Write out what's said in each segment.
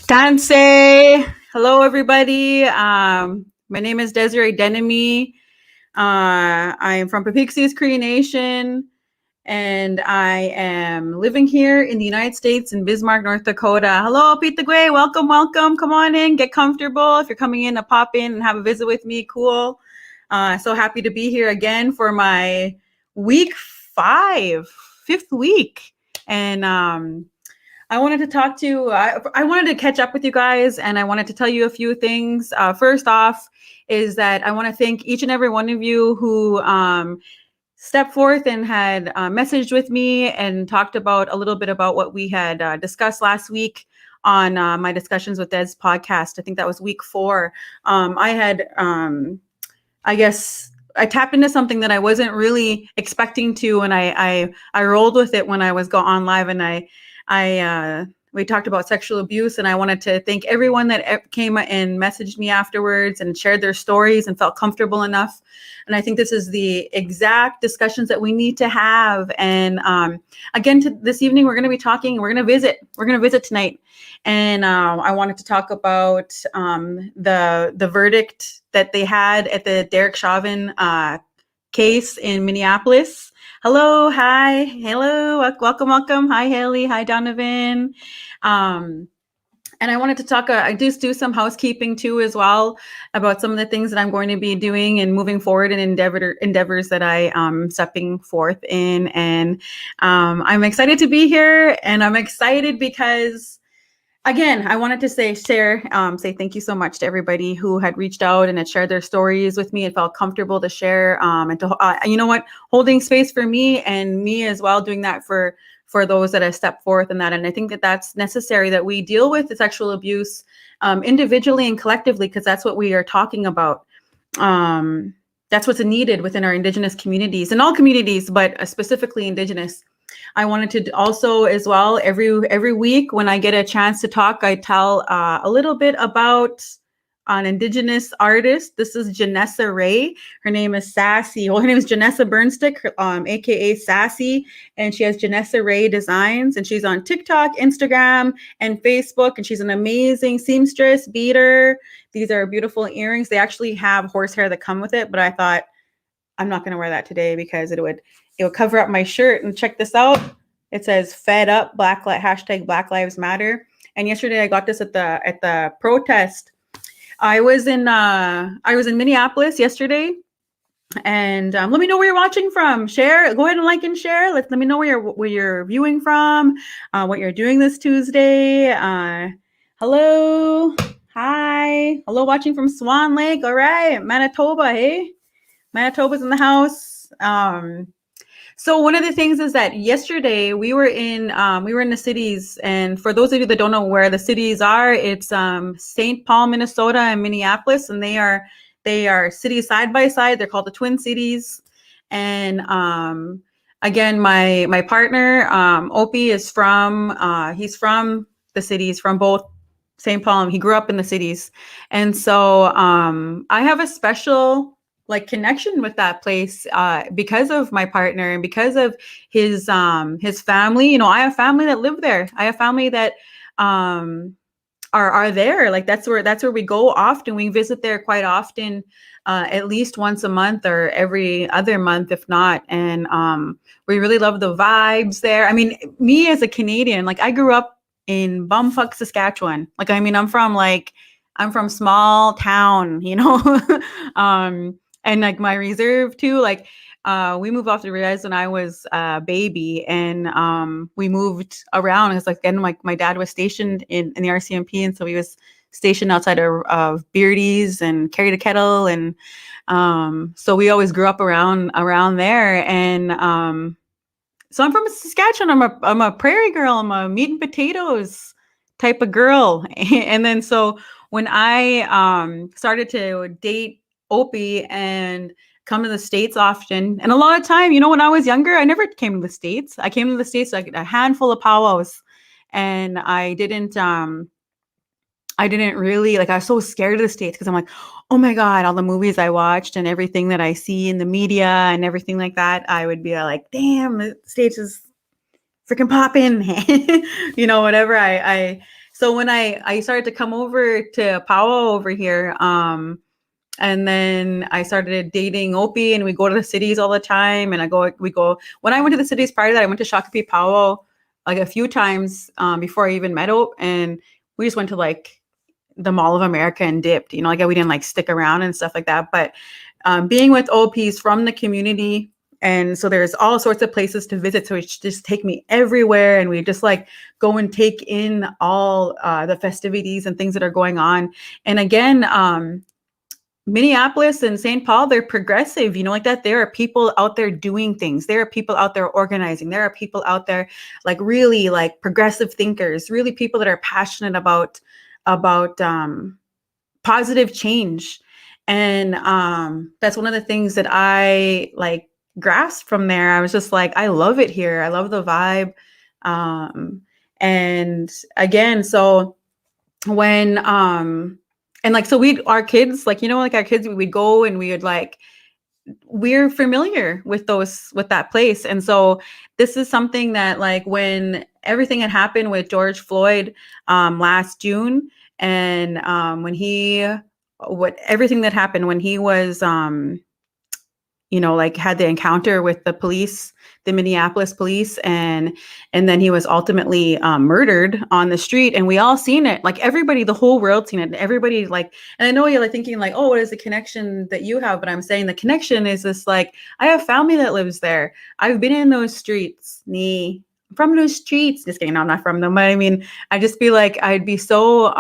Dance. Hello, everybody. My name is Desiree Denemy. I am from Papixius Cree Nation, and I am living here in the United States in Bismarck, North Dakota. Hello, Pete the Guay. Welcome, welcome. Come on in, get comfortable. If you're coming in to pop in and have a visit with me, cool. So happy to be here again for my week 5, 5th week. And I wanted to talk to, I wanted to catch up with you guys, and I wanted to tell you a few things. First off is that I want to thank each and every one of you who stepped forth and had messaged with me and talked about a little bit about what we had discussed last week on my Discussions with Des podcast. I think that was week 4. I had, I guess, I tapped into something that I wasn't really expecting to, and I rolled with it when I was on live, and we talked about sexual abuse, and I wanted to thank everyone that came and messaged me afterwards and shared their stories and felt comfortable enough. And I think this is the exact discussions that we need to have. And again, this evening, we're going to be talking, we're going to visit tonight. And I wanted to talk about the verdict that they had at the Derek Chauvin case in Minneapolis. Hello, hi, hello, welcome. Hi, Haley. Hi, Donovan. And I wanted to talk, I do some housekeeping too as well about some of the things that I'm going to be doing and moving forward in endeavors that I stepping forth in. And I'm excited to be here, and I'm excited because, again, I wanted to say thank you so much to everybody who had reached out and had shared their stories with me and felt comfortable to share, and to, holding space for me, and me as well, doing that for those that have stepped forth in that. And I think that that's necessary, that we deal with the sexual abuse individually and collectively, because that's what we are talking about. That's what's needed within our Indigenous communities, and all communities, but specifically Indigenous. I wanted to also, as well, every week when I get a chance to talk, I tell a little bit about an Indigenous artist. This is Janessa Ray. Her name is Sassy. Well, her name is Janessa Burnstick, aka Sassy, and she has Janessa Ray Designs, and she's on TikTok, Instagram, and Facebook, and she's an amazing seamstress, beater. These are beautiful earrings. They actually have horsehair that come with it, but I thought, I'm not going to wear that today because it would cover up my shirt. And check this out. It says "Fed Up hashtag Black Lives Matter." And yesterday I got this at the protest. I was in Minneapolis yesterday, and let me know where you're watching from. Share. Go ahead and like and share. Let me know where you're viewing from. What you're doing this Tuesday. Hello. Hi. Hello, watching from Swan Lake. All right, Manitoba. Hey. Manitoba's in the house. So one of the things is that yesterday we were in the cities, and for those of you that don't know where the cities are, it's St. Paul, Minnesota, and Minneapolis, and they are cities side by side. They're called the Twin Cities. And again, my partner Opie is he's from the cities, from both St. Paul, and he grew up in the cities, and so I have a special connection with that place because of my partner and because of his family. I have family that live there. I have family that are there. That's where we go often. We visit there quite often, at least once a month or every other month, if not. And we really love the vibes there. I mean, me as a Canadian, I grew up in bumfuck Saskatchewan. I'm from small town, and my reserve too, we moved off the res when I was a baby, and we moved around. It's again, my dad was stationed in the RCMP, and so he was stationed outside of Beardy's and carried a kettle, and so we always grew up around there. And so I'm from Saskatchewan. I'm a prairie girl. I'm a meat and potatoes type of girl. And then so when I started to date Opie and come to the States often, and a lot of time, when I was younger, I never came to the States. I came to the States a handful of powwows, and I didn't really, I was so scared of the States because I'm like, oh my God, all the movies I watched and everything that I see in the media and everything like that, I would be like, damn, the States is freaking popping, whatever. So when I started to come over to Powell over here, and then I started dating Opie, and we go to the cities all the time. And we go, when I went to the cities prior to that, I went to Shakopee Powell like a few times before I even met Ope. And we just went to like the Mall of America and dipped, like we didn't like stick around and stuff like that. But being with OPs from the community, and so there's all sorts of places to visit. So it just take me everywhere, and we just like go and take in all the festivities and things that are going on. And again, Minneapolis and St. Paul, they're progressive, like that. There are people out there doing things. There are people out there organizing. There are people out there like really like progressive thinkers, really people that are passionate about positive change. And that's one of the things that I like grasped from there. I was just like, I love it here. I love the vibe. And again, so when and like, so our kids, like, like our kids, we'd go and we would like, we're familiar with that place. And so this is something that like when everything had happened with George Floyd last June, and everything that happened when he was like had the encounter with the police, the Minneapolis police, and then he was ultimately murdered on the street. And we all seen it, like everybody, the whole world seen it. Everybody like, and I know you're like thinking like, oh, what is the connection that you have? But I'm saying the connection is this, like, I have family that lives there. I've been in those streets. From those streets. Just kidding, no, I'm not from them. But I mean, I just be like, I'd be so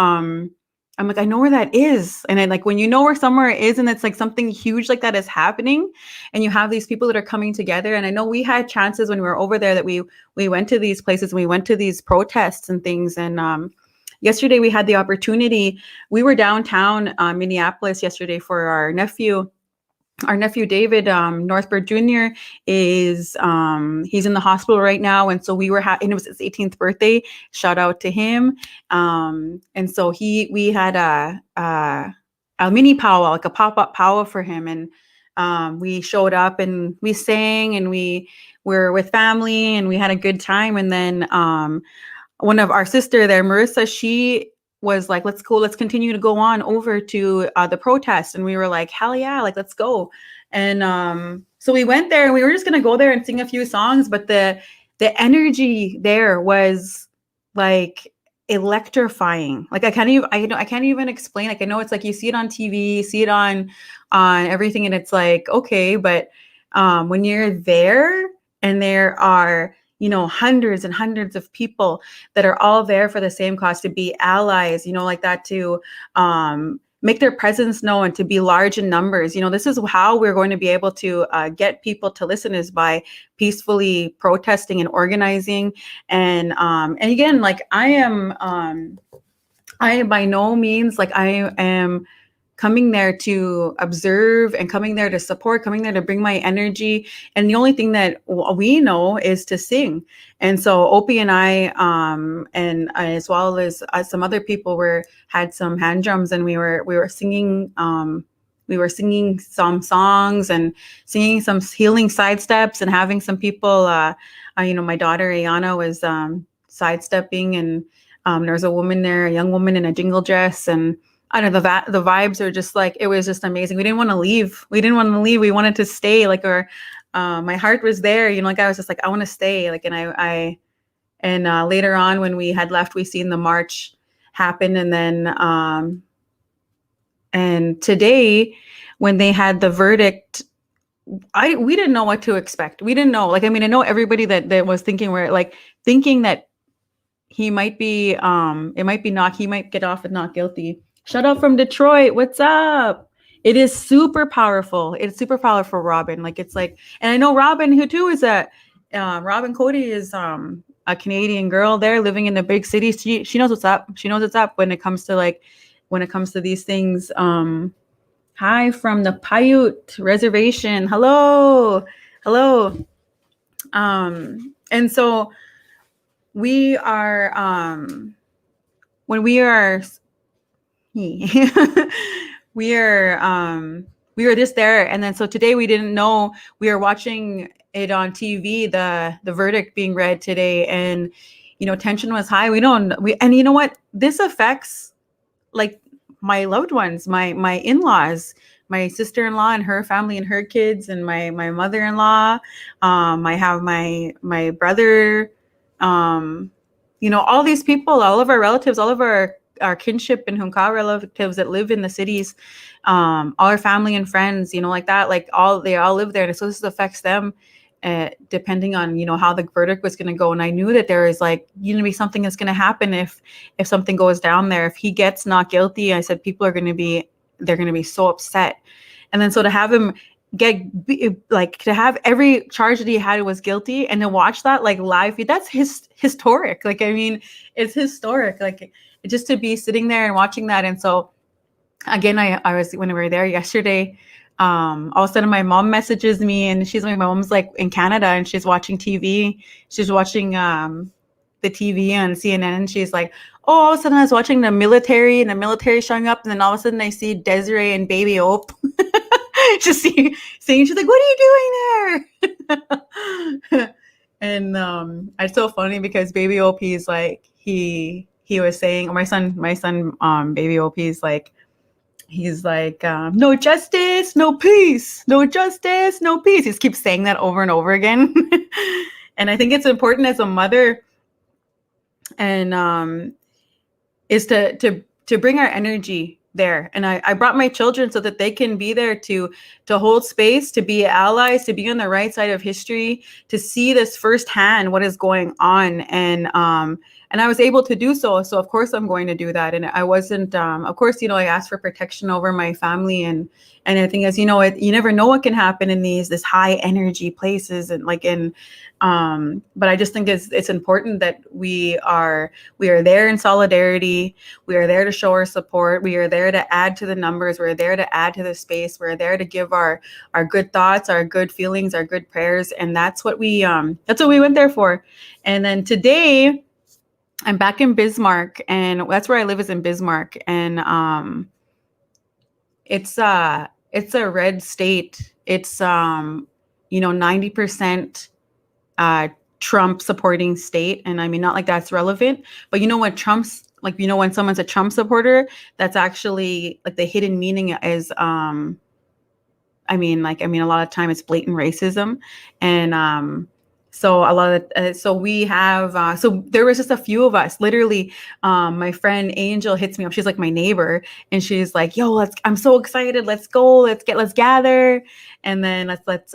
I'm like, I know where that is. And I like, when you know where somewhere is and it's like something huge like that is happening, and you have these people that are coming together. And I know we had chances when we were over there that we went to these places and we went to these protests and things. And yesterday we had the opportunity. We were downtown Minneapolis yesterday for our nephew David Northbird Jr. is he's in the hospital right now, and so we were and it was his 18th birthday. Shout out to him. And so we had a mini powwow, like a pop-up powwow for him, and we showed up and we sang and we were with family and we had a good time. And then one of our sister there, Marissa, she was like, let's continue to go on over to the protest. And we were like, hell yeah, like, let's go. And so we went there and we were just going to go there and sing a few songs. But the energy there was like electrifying. Like I can't even explain. Like, I know it's like you see it on TV, see it on everything. And it's like, okay, but when you're there and there are hundreds and hundreds of people that are all there for the same cause, to be allies, like that, to make their presence known, to be large in numbers. This is how we're going to be able to get people to listen, is by peacefully protesting and organizing. And again, like I am by no means, like I am coming there to observe and coming there to support, coming there to bring my energy. And the only thing that we know is to sing. And so Opie and I, and as well as some other people had some hand drums, and we were singing, some songs and singing some healing side steps, and having some people, my daughter Ayana was sidestepping, and there was a woman there, a young woman in a jingle dress, and I don't know, the vibes are just like, it was just amazing. We didn't want to leave. We wanted to stay. Like, my heart was there, like I was just like, I want to stay. Like, and later on when we had left, we seen the march happen. And then, and today when they had the verdict, we didn't know what to expect. We didn't know. Like, I mean, I know everybody that was thinking that he might be, he might get off with not guilty. Shout out from Detroit. What's up? It is super powerful. It's super powerful, Robin. Like, it's like, and I know Robin, who too is Robin Cody is a Canadian girl there living in the big city. She knows what's up. She knows what's up when it comes to these things. Hi from the Paiute Reservation. Hello. And so we are when we are we were just there. And then so today we didn't know, we were watching it on TV, the verdict being read today, and tension was high. And you know what? This affects like my loved ones, my in-laws, my sister-in-law and her family and her kids, and my mother-in-law. I have my brother, all these people, all of our relatives, all of our kinship and Hunka relatives that live in the cities, all our family and friends, like that, like they all live there. And so this affects them, depending on, how the verdict was going to go. And I knew that there is like, be something that's going to happen if something goes down there. If he gets not guilty, I said, they're going to be so upset. And then so to have him to have every charge that he had was guilty, and to watch that like live, that's historic. Like, I mean, it's historic. Like, just to be sitting there and watching that. And so again, I was, when we were there yesterday, all of a sudden my mom messages me, and my mom's like in Canada, and she's watching TV. She's watching the TV on CNN, and she's like, oh, all of a sudden I was watching the military showing up, and then all of a sudden I see Desiree and Baby Hope. Just singing. She's like, what are you doing there? And it's so funny because Baby Hope, he's like, he was saying, or my son, Baby Hope, he's like, no justice, no peace, no justice, no peace. He just keeps saying that over and over again. And I think it's important as a mother, and is to bring our energy there. And I brought my children so that they can be there to hold space, to be allies, to be on the right side of history, to see this firsthand, what is going on. And I was able to do so. So of course I'm going to do that. And I wasn't, of course, I asked for protection over my family. And I think, as you know, you never know what can happen in this high energy places, and but I just think it's important that we are there in solidarity. We are there to show our support. We are there to add to the numbers. We're there to add to the space. We're there to give our good thoughts, our good feelings, our good prayers. And that's what we went there for. And then today I'm back in Bismarck, and that's where I live, is in Bismarck. And it's a red state. It's 90% Trump supporting state. And I mean, not like that's relevant, but when when someone's a Trump supporter, that's actually like the hidden meaning is a lot of time it's blatant racism. And so a lot of so we have so there was just a few of us, literally. My friend Angel hits me up. She's like my neighbor, and she's like, yo, I'm so excited, let's go, let's gather, and then let's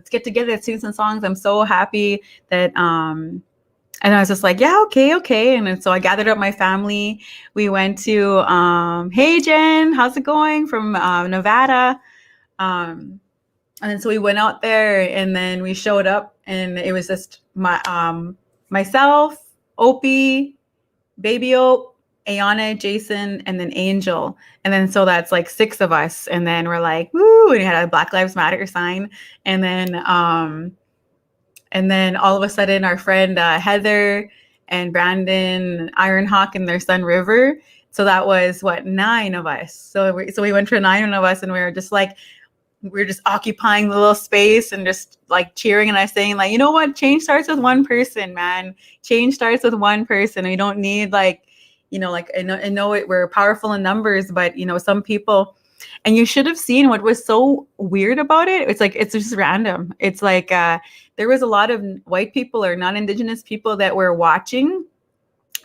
get together, let's sing some songs. I'm so happy that and I was just like, yeah, okay. And then, so I gathered up my family. We went to hey Jen, how's it going, from Nevada. And then so we went out there, and then we showed up, and it was just myself, Opie, Baby Ope, Ayana, Jason, and then Angel. And then so that's like 6 of us. And then we're like, woo, and we had a Black Lives Matter sign. And then all of a sudden our friend Heather and Brandon, Ironhawk, and their son River. So that was 9 of us. So we went for 9 of us, and we were just occupying the little space and just like cheering. And I was saying, like, you know what? Change starts with one person, man. Change starts with one person. We don't need I know we're powerful in numbers, but some people, and you should have seen what was so weird about it. It's just random. It's like, there was a lot of white people or non-Indigenous people that were watching.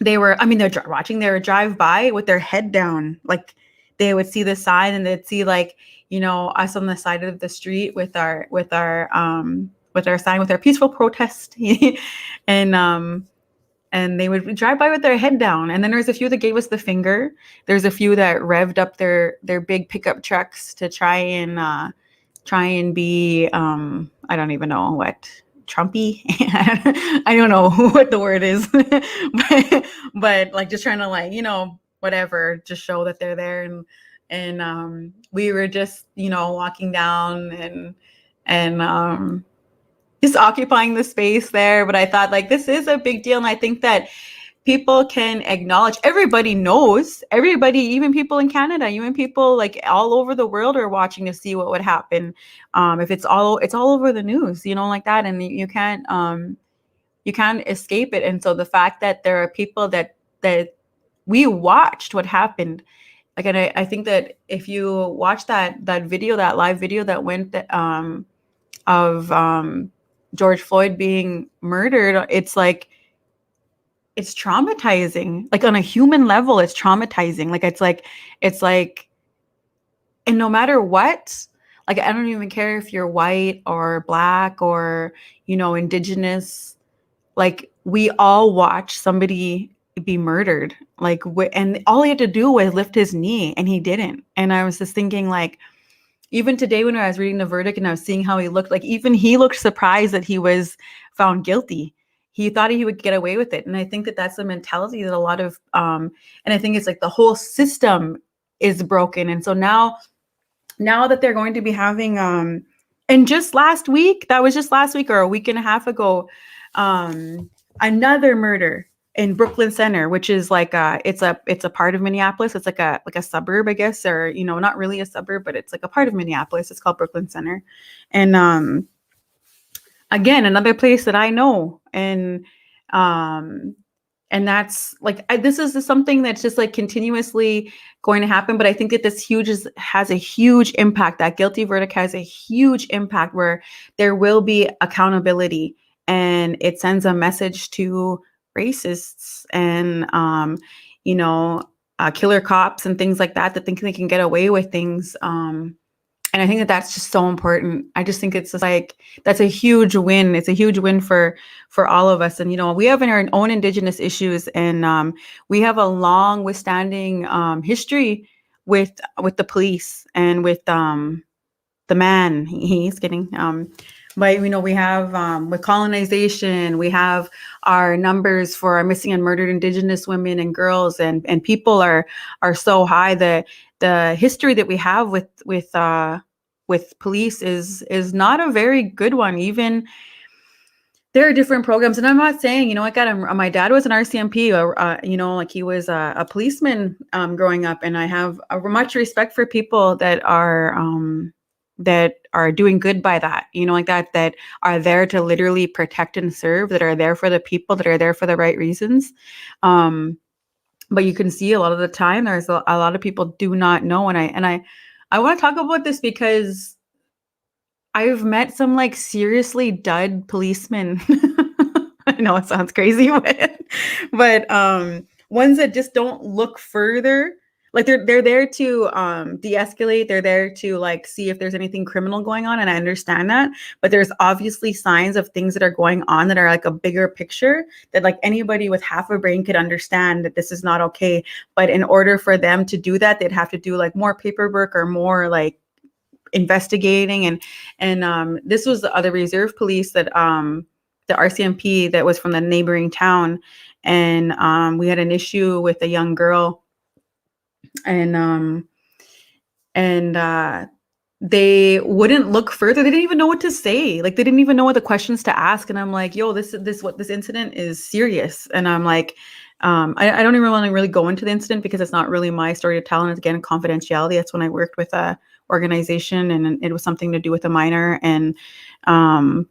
They're watching, they would drive by with their head down. Like, they would see the sign, and they'd see us on the side of the street with our sign, with our peaceful protest. And they would drive by with their head down. And then there's a few that gave us the finger. There's a few that revved up their big pickup trucks to try and be I don't even know what, Trumpy. I don't know what the word is, but like just trying to whatever, just show that they're there. And we were just, walking down and just occupying the space there. But I thought, this is a big deal. And I think that people can acknowledge, everybody knows, even people in Canada, even people all over the world are watching to see what would happen if it's all over the news, like that. And you can't, You can't escape it. And so the fact that there are people that we watched what happened, like, and I think that if you watch that video, that live video that went of George Floyd being murdered, it's like, it's traumatizing. Like, on a human level, it's traumatizing. It's like, and no matter what, like, I don't even care if you're white or black or, indigenous, like, we all watch somebody be murdered. Like, and all he had to do was lift his knee, and he didn't. And I was just thinking, like, even today when I was reading the verdict and I was seeing how he looked, like, even he looked surprised that he was found guilty. He thought he would get away with it. And I think that that's the mentality that a lot of, and I think it's like the whole system is broken. And so now that they're going to be having, and just last week, that was just last week or a week and a half ago, another murder in Brooklyn Center, which is like it's a part of Minneapolis. It's like a suburb, I guess, or not really a suburb, but it's like a part of Minneapolis. It's called Brooklyn Center, and again, another place that I know, and that's like, this is something that's just like continuously going to happen. But I think that this has a huge impact. That guilty verdict has a huge impact where there will be accountability, and it sends a message to racists and killer cops and things like that think they can get away with things. And I think that that's just so important. I just think it's just like, that's a huge win. It's a huge win for all of us. And, we have our own Indigenous issues, and we have a long withstanding history with the police and with the man. He's kidding. But, we have with colonization, we have our numbers for our missing and murdered Indigenous women and girls, and people are so high. The history that we have with police is not a very good one. Even there are different programs, and I'm not saying, my dad was an RCMP, or like, he was a policeman growing up, and I have much respect for people that are doing good by that, like that are there to literally protect and serve, that are there for the people, that are there for the right reasons. But you can see a lot of the time there's a lot of people do not know. And I want to talk about this because I've met some like seriously dud policemen. I know it sounds crazy, but ones that just don't look further. Like, they're there to de-escalate. They're there to like see if there's anything criminal going on, and I understand that. But there's obviously signs of things that are going on that are like a bigger picture, that like anybody with half a brain could understand that this is not okay. But in order for them to do that, they'd have to do like more paperwork or more like investigating. And this was the other reserve police that the RCMP that was from the neighboring town, and we had an issue with a young girl. And they wouldn't look further. They didn't even know what to say. Like, they didn't even know what the questions to ask. And I'm like, yo, this incident is serious. And I'm like, I don't even want to really go into the incident because it's not really my story to tell. And it's, again, confidentiality. That's when I worked with a organization, and it was something to do with a minor. And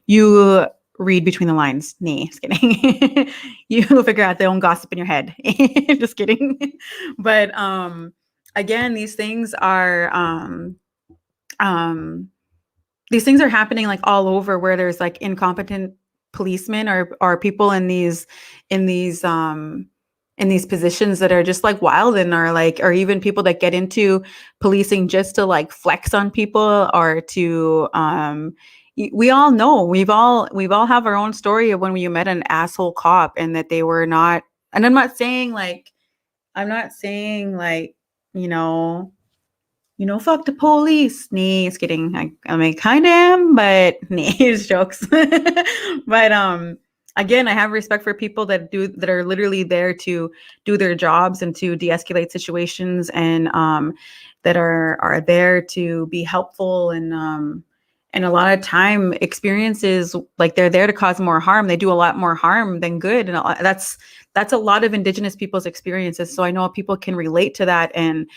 you read between the lines. Nah, just kidding. You figure out their own gossip in your head. Just kidding. But again, these things are happening like all over, where there's like incompetent policemen or people in these positions that are just like wild, and are like, or even people that get into policing just to like flex on people, or to we all know, we've all have our own story of when we met an asshole cop, and that they were not. And I'm not saying like fuck the police. Nah, just kidding. I mean, kind of am, but nah, it's jokes. But again, I have respect for people that are literally there to do their jobs and to de-escalate situations, and that are there to be helpful. And a lot of time, experiences like, they're there to cause more harm. They do a lot more harm than good, and that's a lot of Indigenous people's experiences. So I know people can relate to that, and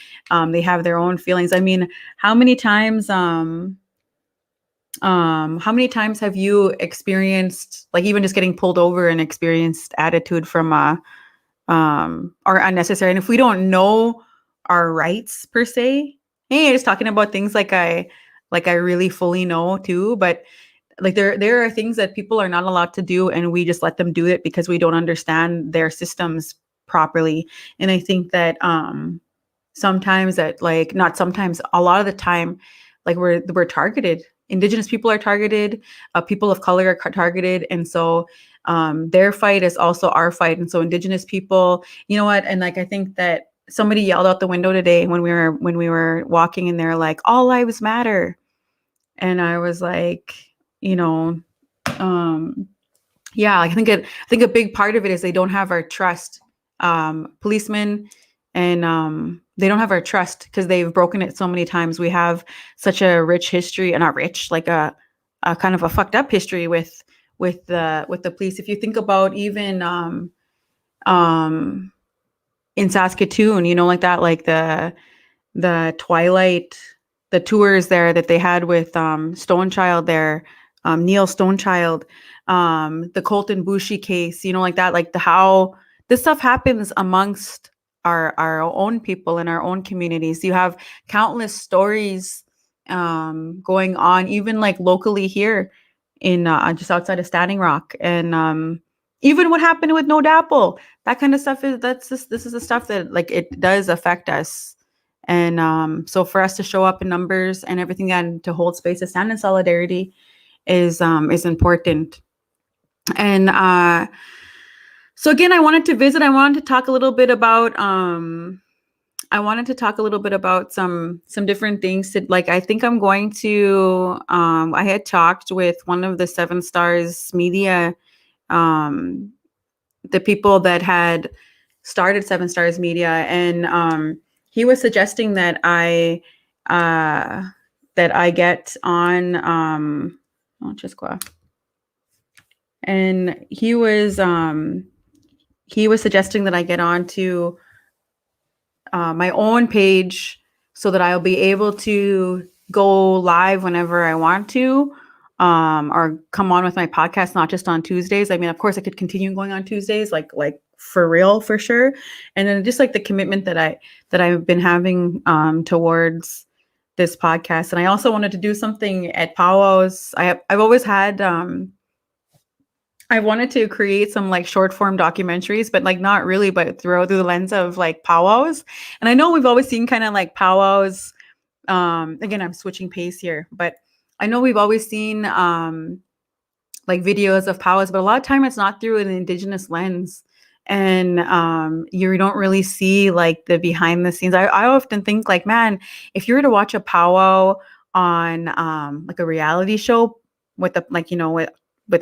they have their own feelings. I mean, how many times How many times have you experienced, like, even just getting pulled over and experienced attitude from or unnecessary? And if we don't know our rights per se, hey, just talking about things like I really fully know too, but like there are things that people are not allowed to do, and we just let them do it because we don't understand their systems properly. And I think that sometimes that, like, not sometimes, a lot of the time, like, we're targeted. Indigenous people are targeted, people of color are targeted, and so their fight is also our fight. And so Indigenous people, you know what, and like, I think that somebody yelled out the window today when we were walking, and they're like, all lives matter. And I was like, you know, um yeah, like, I think a big part of it is they don't have our trust. Policemen, and they don't have our trust because they've broken it so many times. We have such a rich history, and not rich, like a kind of a fucked up history with the police. If you think about even um in Saskatoon, you know, like that, like the Twilight, the tours there that they had with Stonechild there, Neil Stonechild, the Colton Bushi case, you know, like that, like the how this stuff happens amongst our own people in our own communities. You have countless stories going on, even like locally here in just outside of Standing Rock, and even what happened with No Dapple, that kind of stuff is that's just this is the stuff that, like, it does affect us. And so for us to show up in numbers and everything, and to hold space, to stand in solidarity is important. And so again, I wanted to talk a little bit about some different things to, like, I think I'm going to I had talked with one of the Seven Stars Media, um the people that had started Seven Stars Media, and he was suggesting that I get on and he was suggesting that I get on to my own page, so that I'll be able to go live whenever I want to, or come on with my podcast, not just on Tuesdays. I mean, of course, I could continue going on Tuesdays, like for real, for sure. And then just like the commitment that I've been having towards this podcast. And I also wanted to do something at powwows. I've always had I wanted to create some like short form documentaries, but like not really, but through the lens of like powwows. And I know we've always seen kind of like powwows. Again, I'm switching pace here, but I know we've always seen like videos of powwows, but a lot of time it's not through an Indigenous lens. And you don't really see like the behind the scenes. I often think, like, man, if you were to watch a powwow on like a reality show with the, like, you know, with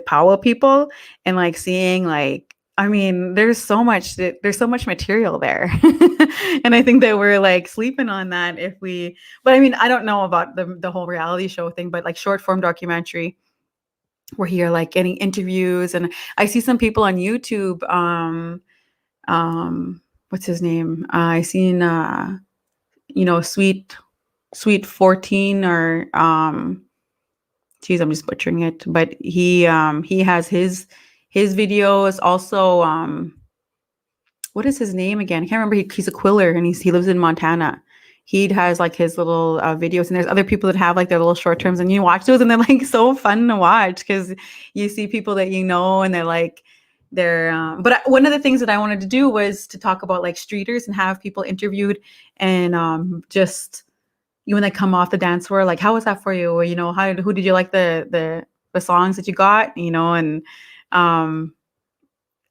powwow people, and like seeing, like, I mean, there's so much material there. And I think that we're like sleeping on that if we, but I mean, I don't know about the whole reality show thing, but like short form documentary where you're like getting interviews. And I see some people on YouTube, what's his name? I seen you know, Sweet 14, or geez, I'm just butchering it, but he has his videos also. What is his name again? I can't remember. He's a quiller, and he lives in Montana. He has like his little videos, and there's other people that have like their little short terms, and you watch those, and they're like so fun to watch because you see people that you know, and they're like but one of the things that I wanted to do was to talk about like streeters and have people interviewed, and just you when they come off the dance floor, like, how was that for you? Or, you know, who did you like the songs that you got, you know? And um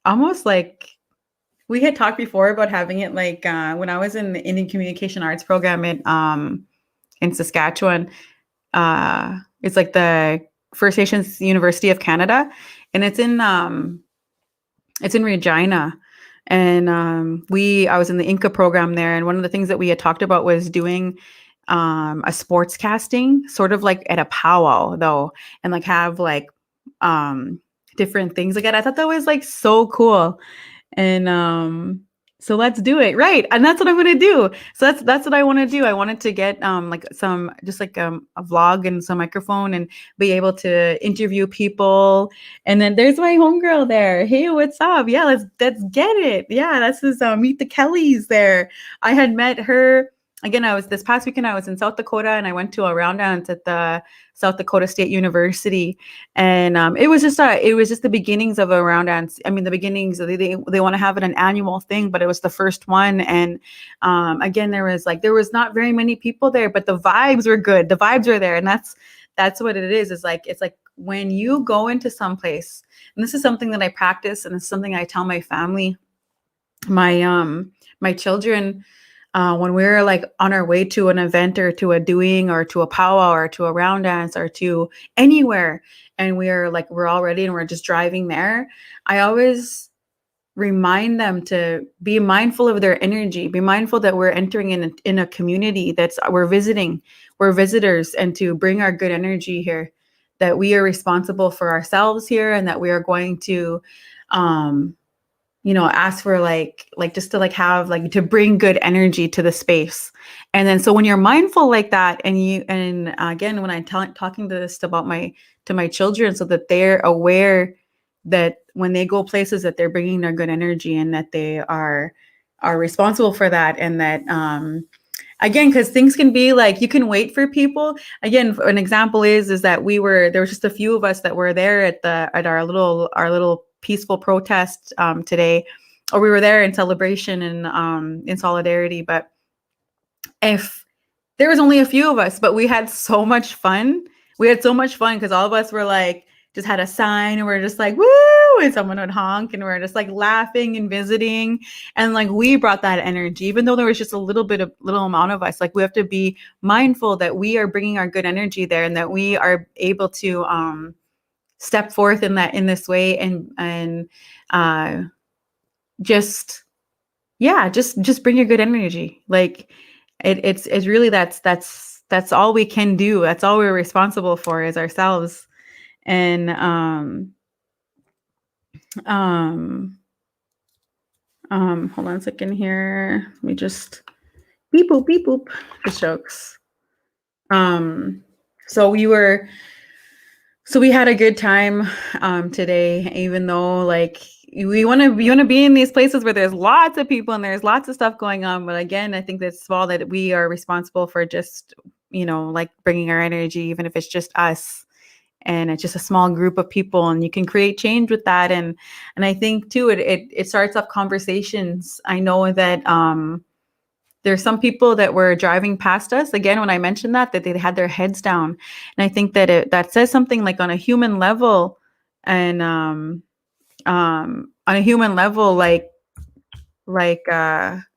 almost like we had talked before about having it like when I was in the Indian Communication Arts program in Saskatchewan. It's like the First Nations University of Canada, and it's in Regina. And I was in the Inca program there, and one of the things that we had talked about was doing a sports casting, sort of like at a powwow though, and like have like different things like that. I thought that was like so cool. And So let's do it. Right. And that's what I'm going to do. So that's what I want to do. I wanted to get like some just like a vlog and some microphone and be able to interview people. And then there's my homegirl there. Hey, what's up? Yeah, let's get it. Yeah, that's this Meet the Kellys there. I had met her again. I was this past weekend. I was in South Dakota and I went to a round dance at the South Dakota State University, and it was just the beginnings of a round dance. I mean, the beginnings. They want to have it an annual thing, but it was the first one, and again, there was not very many people there, but the vibes were good. The vibes were there, and that's what it is. It's like when you go into some place, and this is something that I practice, and it's something I tell my family, my children, when we're like on our way to an event or to a doing or to a powwow or to a round dance or to anywhere, and we're all ready and we're just driving there, I always remind them to be mindful of their energy, be mindful that we're entering in a community that's we're visiting, we're visitors, and to bring our good energy here, that we are responsible for ourselves here, and that we are going to um ask for like just to like have like to bring good energy to the space. And then so when you're mindful like that, and again, when I'm talking to this about my children, so that they're aware that when they go places that they're bringing their good energy and that they are responsible for that, and that again, because things can be like you can wait for people. Again, an example is that there was just a few of us that were there at our little peaceful protest today, or we were there in celebration and in solidarity. But if there was only a few of us, but we had so much fun. We had so much fun because all of us were like, just had a sign and we're just like, woo, and someone would honk and we're just like laughing and visiting. And like, we brought that energy, even though there was just a little amount of us. Like, we have to be mindful that we are bringing our good energy there, and that we are able to step forth in this way, and uh, just just bring your good energy. Like it's really that's all we can do. That's all we're responsible for is ourselves. And um hold on a second here. Let me just beep boop. The jokes. Um so we had a good time today, even though like we want to be in these places where there's lots of people and there's lots of stuff going on. But again, I think that's small, that we are responsible for just like bringing our energy, even if it's just us, and it's just a small group of people, and you can create change with that. And I think too, it starts up conversations. I know that there's some people that were driving past us, again, when I mentioned that they had their heads down, and I think that that says something like on a human level. And on a human level, like that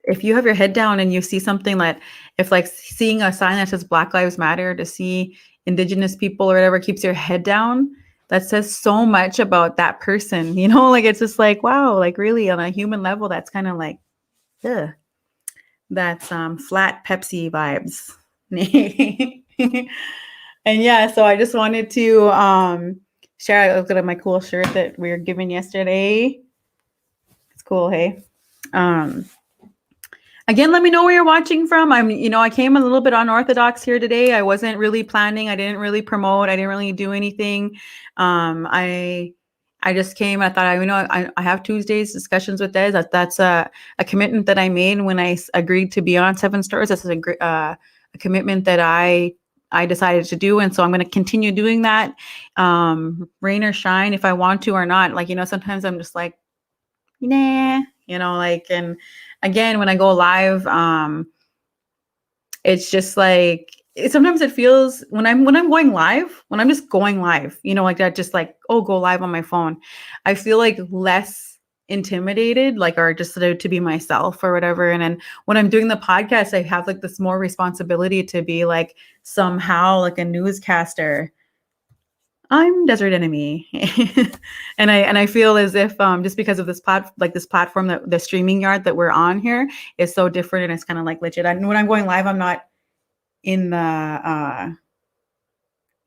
if you have your head down and you see something, that if like seeing a sign that says Black Lives Matter, to see Indigenous people or whatever keeps your head down, that says so much about that person. Like it's just like, wow, like really on a human level, that's kind of like, ugh, that's flat Pepsi vibes. And yeah, so I just wanted to share. I looked at my cool shirt that we were given yesterday. It's cool, hey. Um, Again, let me know where you're watching from. I came a little bit unorthodox here today. I wasn't really planning. I didn't really promote. I didn't really do anything. I just came. I thought, I have Tuesdays discussions with Des. That's a commitment that I made when I agreed to be on Seven Stars. This is a commitment that I decided to do, and so I'm going to continue doing that, rain or shine, if I want to or not. Like, sometimes I'm just like, nah, like, and again, when I go live, it's just like, sometimes it feels when I'm going live, when I'm just going live, like that, just like, oh, go live on my phone, I feel like less intimidated, like, or just to be myself or whatever. And then when I'm doing the podcast, I have like this more responsibility to be like somehow like a newscaster. I'm Desert Enemy. And I feel as if just because of this platform, that the streaming yard that we're on here is so different, and it's kind of like legit. And when I'm going live, I'm not in the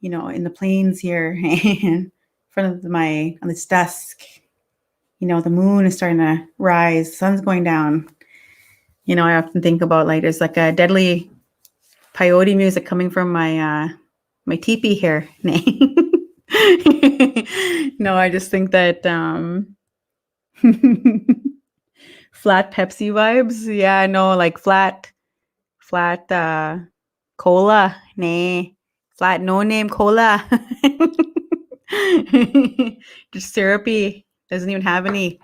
in the plains here in front of on this desk. the moon is starting to rise, sun's going down. I often think about like there's like a deadly peyote music coming from my teepee here. No, I just think that flat Pepsi vibes. Yeah, no, like flat cola. Nah. Flat no name cola. Just syrupy. Doesn't even have any.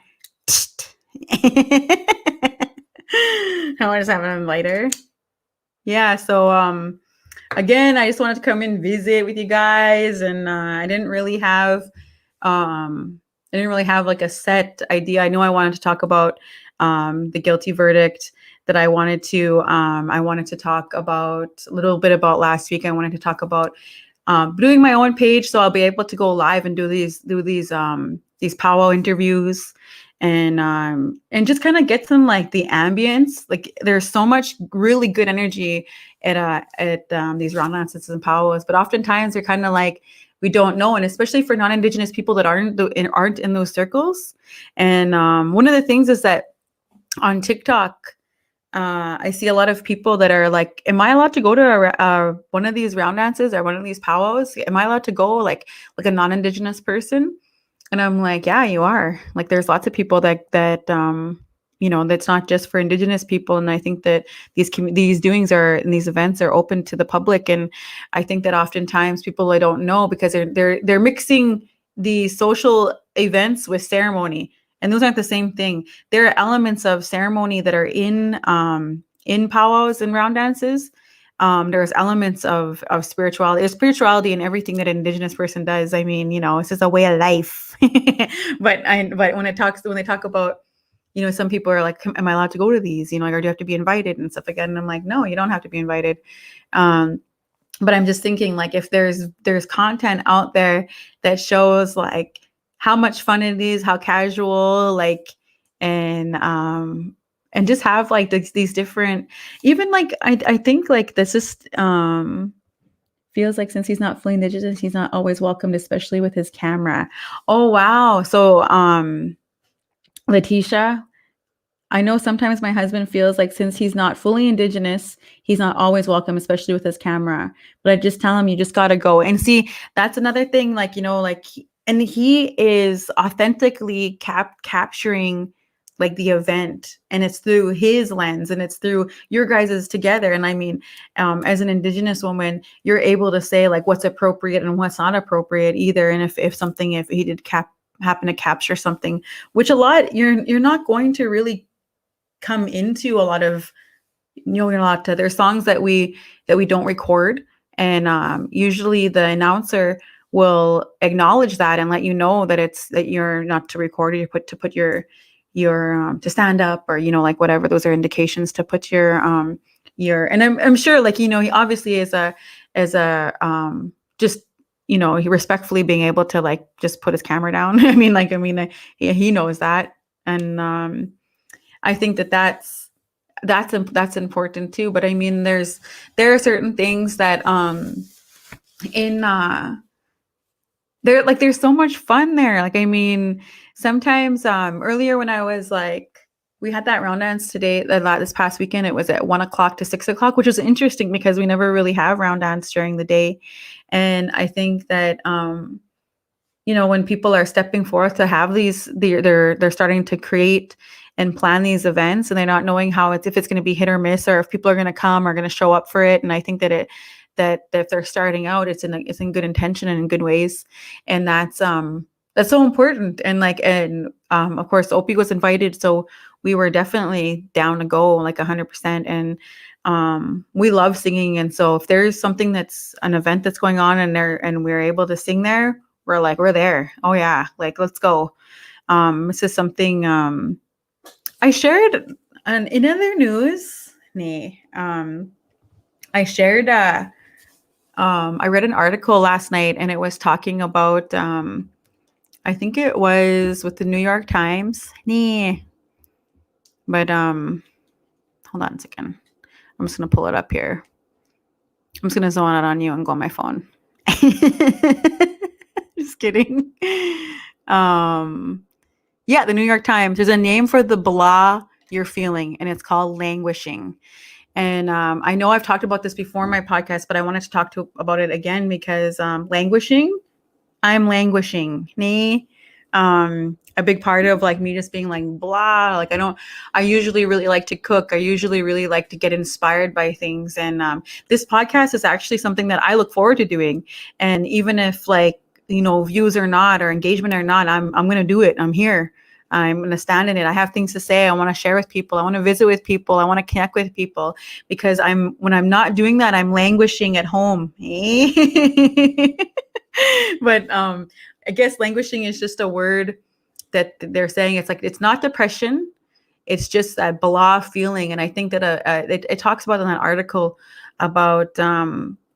I want to just have it lighter. Yeah, so again, I just wanted to come and visit with you guys, and I didn't really have like a set idea. I know I wanted to talk about the guilty verdict that I wanted to talk about a little bit about last week. I wanted to talk about doing my own page, so I'll be able to go live and do these powwow interviews, and just kind of get some like the ambience. Like there's so much really good energy at these round dances and powwows, but oftentimes they're kind of like we don't know, and especially for non-Indigenous people that aren't in those circles. And one of the things is that on TikTok, I see a lot of people that are like, am I allowed to go to one of these round dances or one of these powwows? Am I allowed to go like a non-Indigenous person? And I'm like, yeah, you are. Like there's lots of people that that's not just for Indigenous people. And I think that these doings and these events are open to the public. And I think that oftentimes people I don't know because they're mixing the social events with ceremony. And those aren't the same thing. There are elements of ceremony that are in powwows and round dances. There's elements of spirituality. There's spirituality in everything that an Indigenous person does. I mean, it's just a way of life. but when they talk about, some people are like, am I allowed to go to these? Or do you have to be invited and stuff like that? And I'm like, no, you don't have to be invited. But I'm just thinking like if there's content out there that shows like how much fun it is, how casual, like, and just have like these different, even like I think like this is feels like since he's not fully Indigenous, he's not always welcomed, especially with his camera. Oh wow. So Letitia, I know sometimes my husband feels like since he's not fully Indigenous, he's not always welcome, especially with his camera. But I just tell him, you just got to go. And see, that's another thing, like, and he is authentically capturing like the event, and it's through his lens and it's through your guys's together. And I mean, as an Indigenous woman, you're able to say like what's appropriate and what's not appropriate either. And if he did happen to capture something, which a lot, you're not going to really come into a lot of, there's songs that we don't record, and usually the announcer will acknowledge that and let you know that you're not to record, or to put your to stand up, or like whatever, those are indications to put your and I'm sure like he obviously is a just he respectfully being able to like just put his camera down. He knows that. And I think that's important too. But I mean, there are certain things that there's so much fun there. Like, I mean, sometimes earlier when I was like, we had that round dance today, this past weekend, it was at 1 o'clock to 6 o'clock, which was interesting because we never really have round dance during the day. And I think that when people are stepping forth to have these, they're starting to create and plan these events, and they're not knowing if it's going to be hit or miss, or if people are going to come or going to show up for it. And I think that if they're starting out, it's in good intention and in good ways, and that's so important. And of course, Opie was invited, so we were definitely down to go like 100%. And we love singing, and so if there's something that's an event that's going on and we're able to sing there, we're there. Oh yeah, like let's go. This is something I shared in other news. I shared I read an article last night, and it was talking about I think it was with the New York Times. But hold on a second. I'm just gonna pull it up here. I'm just gonna zone out on you and go on my phone. Just kidding. Yeah, Yeah, the New York Times. There's a name for the blah you're feeling, and it's called languishing. And I know I've talked about this before in my podcast, but I wanted to talk about it again because languishing, I'm languishing. Nee. A big part of like me just being like blah, like I usually really like to cook. I usually really like to get inspired by things. And this podcast is actually something that I look forward to doing. And even if like, views or not, or engagement or not, I'm going to do it. I'm here. I'm going to stand in it. I have things to say. I want to share with people. I want to visit with people. I want to connect with people because when I'm not doing that, I'm languishing at home. But I guess languishing is just a word that they're saying. It's like, it's not depression. It's just that blah feeling. And I think that it talks about in that article about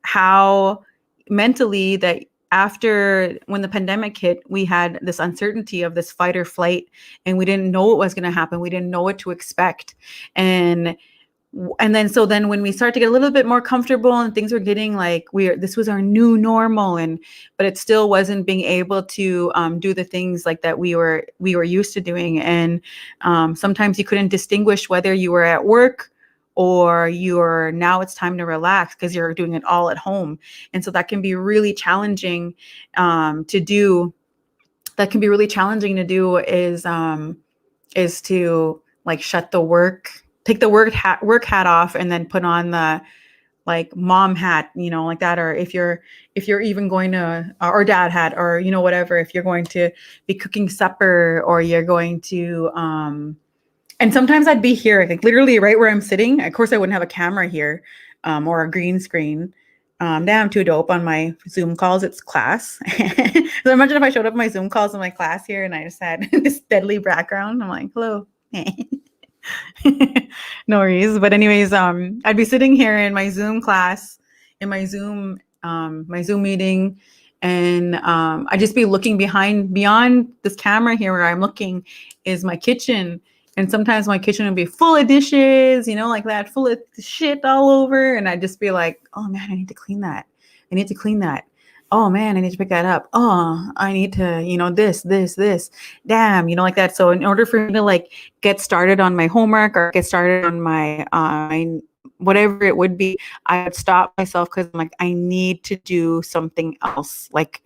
how mentally that after when the pandemic hit, we had this uncertainty of this fight or flight, and we didn't know what was going to happen. We didn't know what to expect. And then when we start to get a little bit more comfortable and things were getting like this was our new normal, but it still wasn't being able to do the things like that we were used to doing. And sometimes you couldn't distinguish whether you were at work or now it's time to relax because you're doing it all at home. And so that can be really challenging to do. That can be really challenging to do is to like take the work hat off and then put on the like mom hat, like that. Or if you're even going to, or dad hat, or, whatever, if you're going to be cooking supper or you're going to, and sometimes I'd be here, like literally right where I'm sitting. Of course I wouldn't have a camera here, or a green screen. I'm too dope on my Zoom calls. It's class. So imagine if I showed up my Zoom calls in my class here and I just had this deadly background. I'm like, hello. No worries. But anyways, I'd be sitting here in my Zoom class, in my Zoom meeting, and I'd just be looking beyond this camera here where I'm looking is my kitchen. And sometimes my kitchen would be full of dishes, like that, full of shit all over. And I'd just be like, oh man, I need to clean that. Oh man, I need to pick that up. Oh, I need to, this, damn, like that. So in order for me to like get started on my homework or get started on my whatever it would be, I would stop myself because I'm like, I need to do something else. Like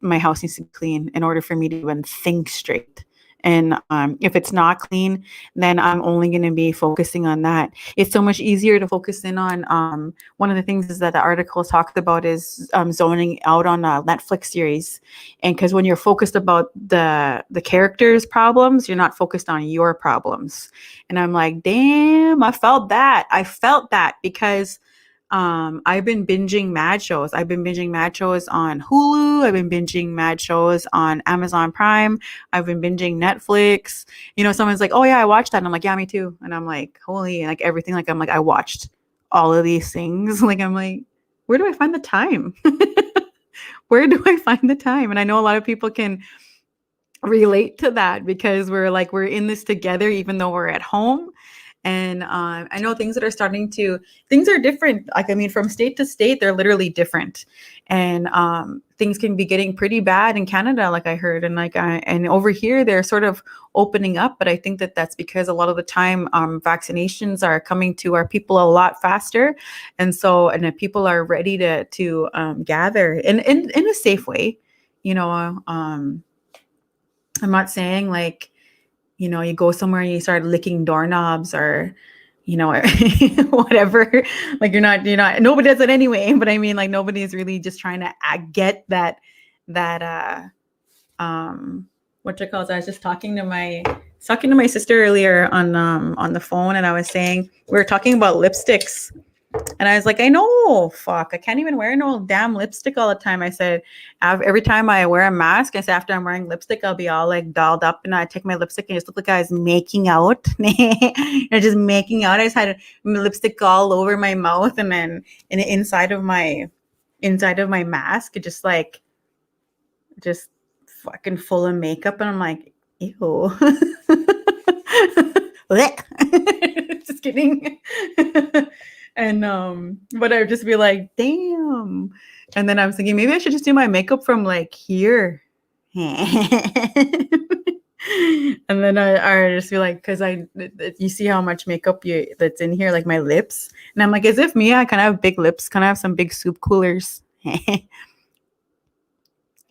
my house needs to be clean in order for me to even think straight. And if it's not clean, then I'm only going to be focusing on that. It's so much easier to focus in on. One of the things is that the article talks about is zoning out on a Netflix series. And because when you're focused about the characters' problems, you're not focused on your problems. And I'm like, damn, I felt that because I've been binging mad shows. I've been binging mad shows on Hulu. I've been binging mad shows on Amazon Prime. I've been binging Netflix. Someone's like, oh yeah, I watched that. And I'm like, yeah, me too. And I'm like, holy, like everything. Like, I'm like, I watched all of these things. Like, I'm like, where do I find the time? Where do I find the time? And I know a lot of people can relate to that because we're in this together, even though we're at home. And I know things are different. Like, I mean, from state to state, they're literally different. And things can be getting pretty bad in Canada, like I heard. And and over here, they're sort of opening up. But I think that that's because a lot of the time vaccinations are coming to our people a lot faster. And if people are ready to gather in a safe way, I'm not saying like, you go somewhere and you start licking doorknobs or, or whatever. Like you're not, nobody does it anyway. But I mean, like nobody's really just trying to get that, what you call it? I was just talking to my sister earlier on the phone, and I was saying, we were talking about lipsticks. And I was like, I know, fuck, I can't even wear no damn lipstick all the time. I said, every time I wear a mask, I said, after I'm wearing lipstick, I'll be all like dolled up, and I take my lipstick and just look like I was making out. Just making out. I just had lipstick all over my mouth, and then in the inside of my mask, it just fucking full of makeup. And I'm like, ew. Just kidding. And but I'd just be like, damn. And then I was thinking, maybe I should just do my makeup from like here. And then I just feel like, because you see how much makeup that's in here, like my lips, and I'm like, as if me, I kind of have big lips, kind of have some big soup coolers.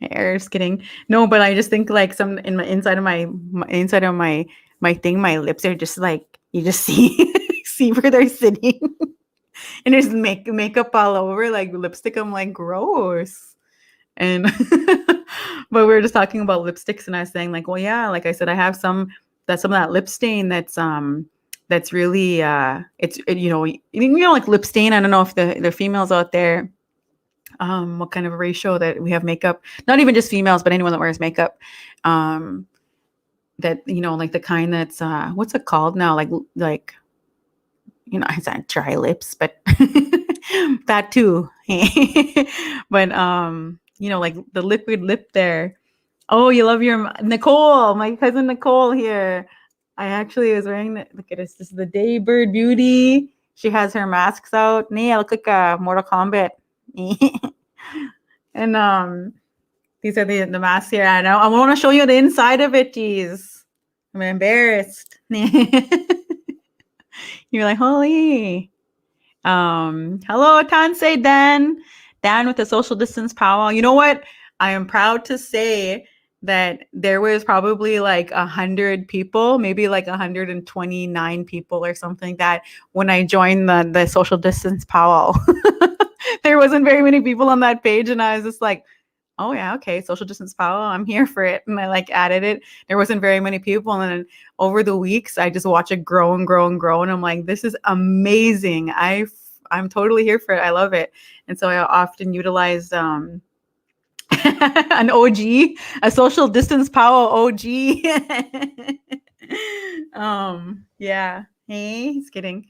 Just kidding. No, but I just think like some in my inside of my thing, my lips are just like you just see see where they're sitting, and there's makeup all over, like lipstick. I'm like, gross. And but we were just talking about lipsticks, and I was saying like, well, yeah, like I said, I have some of that lip stain that's really like lip stain. I don't know if the females out there what kind of a ratio that we have makeup, not even just females, but anyone that wears makeup, that like the kind that's what's it called now, like it's not dry lips, but that too. But like the liquid lip there. Oh, you love your Nicole, my cousin Nicole here. I actually was wearing look at this. This is the Daybird Beauty. She has her masks out. Nee, I look like a Mortal Kombat. And these are the masks here. I know. I want to show you the inside of it. Geez, I'm embarrassed. You're like, holy. Hello, Tansei Dan. Dan with the social distance powwow. You know what? I am proud to say that there was probably like 100 people, maybe like 129 people or something, that when I joined the social distance powwow, there wasn't very many people on that page, and I was just like, oh yeah, okay, social distance powwow, I'm here for it. And I like added it. There wasn't very many people, and then over the weeks I just watch it grow and grow and grow, and I'm like, this is amazing. I'm totally here for it. I love it. And so I often utilize an OG, a social distance powwow OG. Yeah. Hey, just kidding.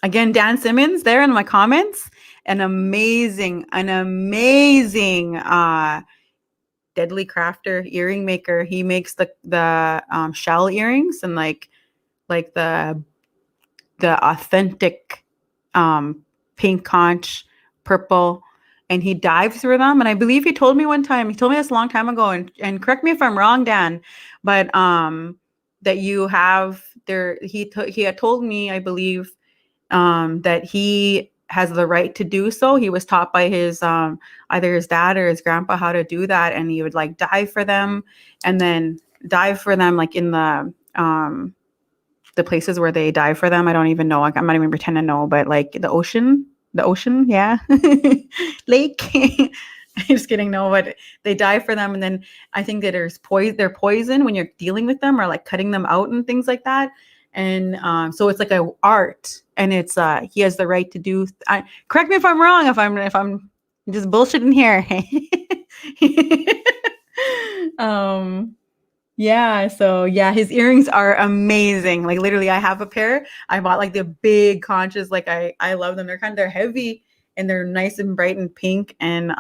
Again, Dan Simmons there in my comments, an amazing deadly crafter, earring maker. He makes the shell earrings and like the authentic pink conch, purple, and he dives through them. And I believe he told me one time, he told me this a long time ago, and correct me if I'm wrong, Dan, but that you have there. He had told me, I believe, that he has the right to do so. He was taught by his either his dad or his grandpa how to do that, and he would like dive for them, and then dive for them like in the places where they dive for them. I don't even know. Like, I'm not even pretending to know, but like the ocean, yeah, lake. Just kidding. No, but they dive for them, and then I think that they're poison when you're dealing with them or like cutting them out and things like that. And so it's like a art, and it's he has the right to do. Correct me if I'm wrong. If I'm just bullshitting here. Yeah, so yeah, his earrings are amazing. Like literally, I have a pair. I bought like the big conches. Like I love them. They're heavy and they're nice and bright and pink. And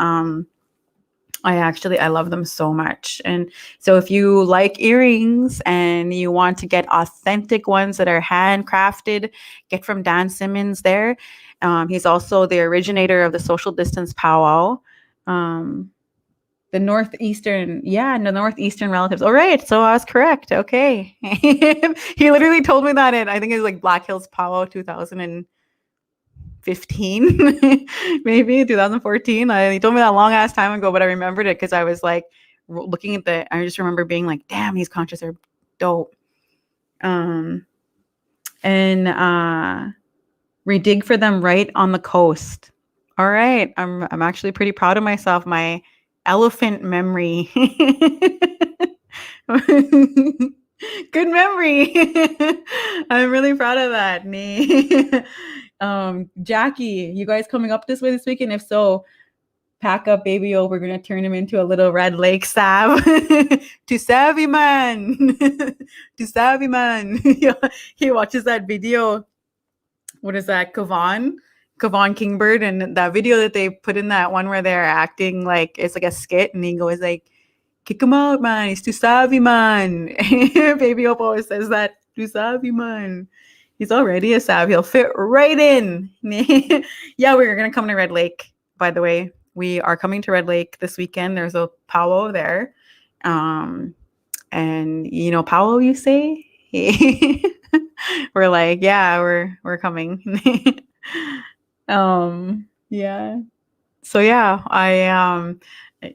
I love them so much. And so if you like earrings and you want to get authentic ones that are handcrafted, get from Dan Simmons there. He's also the originator of the social distance powwow. The northeastern relatives. All right, so I was correct. Okay. He literally told me that I think it was like Black Hills Powwow 2015, maybe 2014. He told me that long ass time ago, but I remembered it because I was like looking at I just remember being like, damn, these conches are dope. And we dig for them right on the coast. All right. I'm actually pretty proud of myself. My elephant memory. Good memory. I'm really proud of that. Jackie, you guys coming up this way this weekend? If so, pack up baby O. We're gonna turn him into a little Red Lake Sav. To Savvy Man. To Savvy Man. He watches that video. What is that? Kavon Kingbird, and that video that they put in, that one where they're acting like it's like a skit, and he goes like, kick him out, man, he's too savvy, man. Baby Hope always says that, too savvy, man. He's already a sav, he'll fit right in. Yeah, we're gonna come to Red Lake, by the way. We are coming to Red Lake this weekend. There's a powwow there. and Powell, you say? We're like, yeah, we're coming. Yeah. So yeah,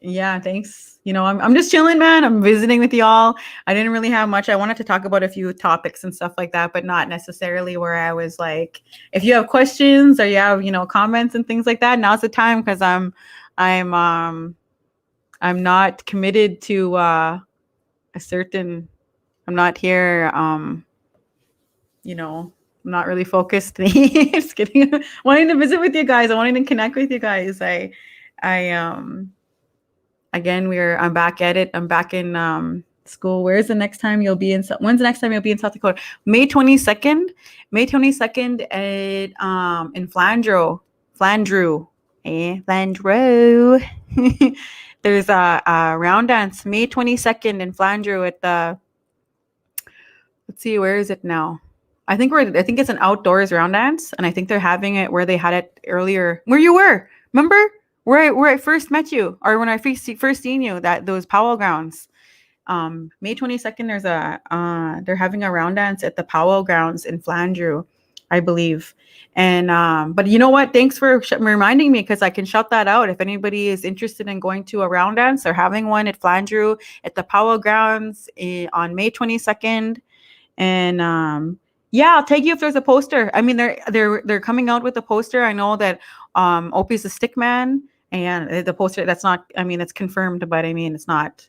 yeah, thanks. I'm just chilling, man. I'm visiting with y'all. I didn't really have much. I wanted to talk about a few topics and stuff like that, but not necessarily where I was like, if you have questions or you have, comments and things like that, now's the time, because I'm not committed to a certain I'm not here I'm not really focused. Just kidding. Wanting to visit with you guys. I wanted to connect with you guys. I again, I'm back at it. I'm back in school. When's the next time you'll be in South Dakota? May 22nd. May 22nd at in Flandreau. Flandreau. There's a round dance May 22nd in Flandreau at the, let's see, where is it now? I think it's an outdoors round dance, and I think they're having it where they had it earlier. Where you were, remember? Where I first met you, or when I first seen you, those Powell grounds. May 22nd, they're having a round dance at the Powell grounds in Flandreau, I believe. And but you know what? Thanks for reminding me, because I can shout that out if anybody is interested in going to a round dance. They're having one at Flandreau at the Powell grounds on May 22nd. And yeah, I'll take you if there's a poster. I mean, they're coming out with a poster. I know that Opie's a stick man, and the poster, that's not, I mean, it's confirmed, but I mean, it's not,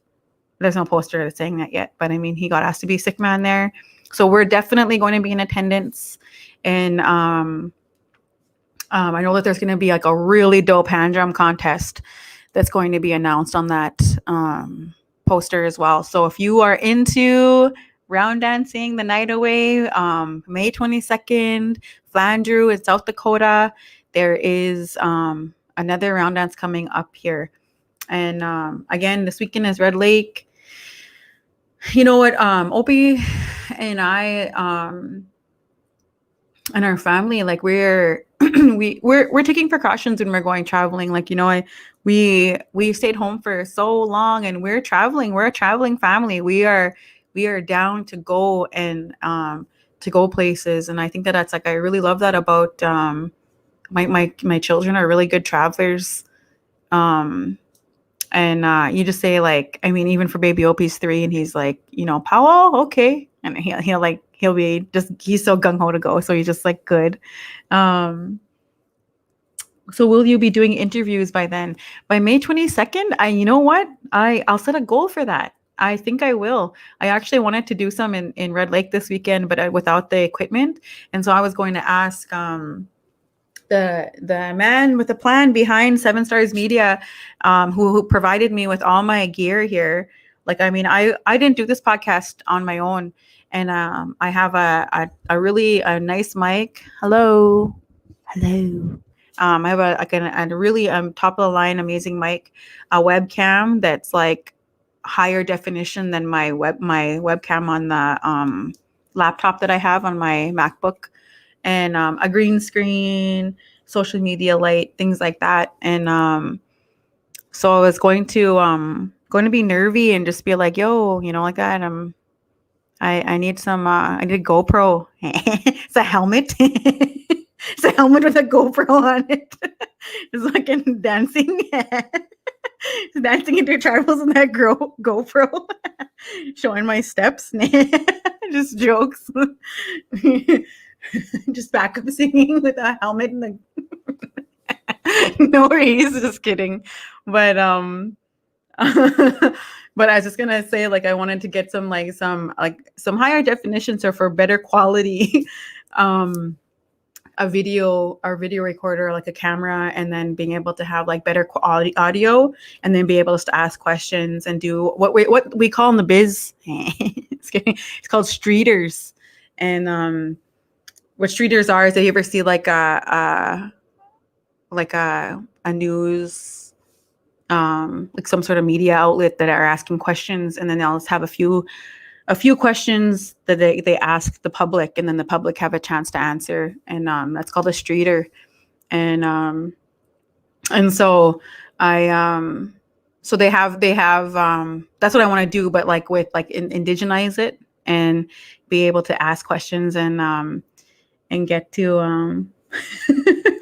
there's no poster that's saying that yet, but I mean, he got asked to be stick man there. So we're definitely going to be in attendance. And I know that there's going to be like a really dope hand drum contest that's going to be announced on that poster as well. So if you are into round dancing the night away, May 22nd, Flandreau in South Dakota, there is another round dance coming up here. And again, this weekend is Red Lake. You know what, Opie and I and our family, like we're taking precautions when we're going traveling. Like, we stayed home for so long, and we're traveling. We're a traveling family. We are down to go and to go places. And I think that's like, I really love that about my children are really good travelers. And you just say, like, I mean, even for baby Opie's 3, and he's like, Powell, okay. And he'll be just, he's so gung-ho to go. So he's just like, good. So will you be doing interviews by then? By May 22nd? You know what? I'll set a goal for that. I think I will. I actually wanted to do some in Red Lake this weekend, but without the equipment. And so I was going to ask the man with the plan behind Seven Stars Media, who provided me with all my gear here. Like, I mean, I didn't do this podcast on my own, and I have a really nice mic. Hello. I have a really top of the line amazing mic, a webcam that's like higher definition than my webcam on the laptop that I have on my MacBook. And a green screen, social media light, things like that. And so I was going to be nervy and just be like, yo, like that. I need some. I need a GoPro. It's a helmet. It's a helmet with a GoPro on it. It's like in dancing. Dancing into travels on that GoPro, showing my steps. Just jokes. Just backup singing with a helmet and the no worries, just kidding. But but I was just gonna say, like, I wanted to get some higher definition, so for better quality a video recorder, like a camera, and then being able to have like better quality audio, and then be able to ask questions and do what we call in the biz it's called streeters. And what streeters are is, that you ever see like a news, like some sort of media outlet that are asking questions, and then they'll have a few questions that they ask the public, and then the public have a chance to answer, and that's called a streeter. And so I so they have that's what I want to do, but like with like indigenize it and be able to ask questions and get to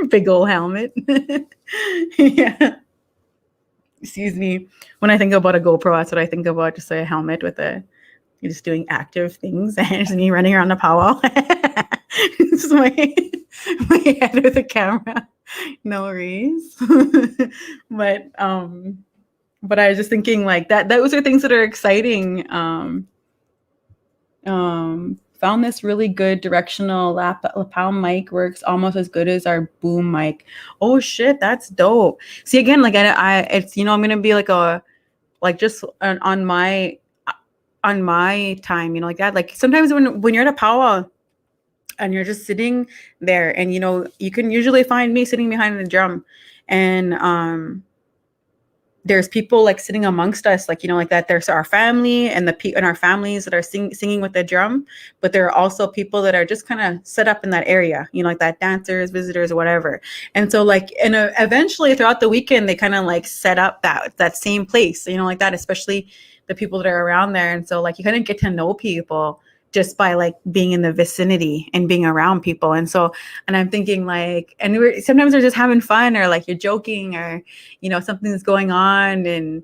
big old helmet. Yeah. Excuse me. When I think about a GoPro, that's what I think about, just a helmet with a you're just doing active things and just me running around the powwow. Just my head with a camera. No worries. but but I was just thinking like that those are things that are exciting. Found this really good directional lapel mic, works almost as good as our boom mic. Oh shit, that's dope. See, again, like I it's, I'm gonna be like a like just on my time, like that. Like sometimes when you're at a powwow and you're just sitting there, and you can usually find me sitting behind the drum, and there's people like sitting amongst us, like like that. There's our family and and our families that are singing with the drum, but there are also people that are just kind of set up in that area, like that, dancers, visitors, whatever. And so like, and eventually throughout the weekend, they kind of like set up that same place, like that, especially the people that are around there. And so like you kind of get to know people just by like being in the vicinity and being around people. And so, and I'm thinking like, and sometimes we're just having fun, or like you're joking, or something's going on. And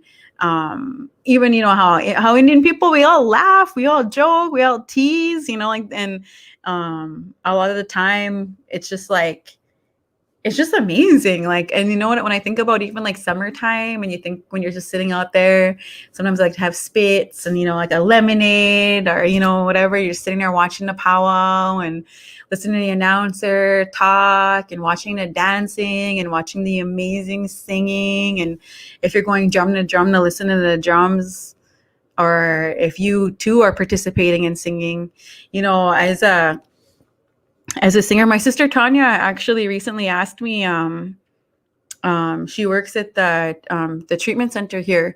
even how Indian people, we all laugh, we all joke, we all tease, like. And a lot of the time it's just like, it's just amazing. Like, and you know what, when I think about even like summertime, and you think when you're just sitting out there, sometimes I like to have spits and, like a lemonade, or, whatever, you're sitting there watching the powwow and listening to the announcer talk and watching the dancing and watching the amazing singing. And if you're going drum to drum to listen to the drums, or if you too are participating in singing, as a singer. My sister Tanya actually recently asked me, she works at the treatment center here,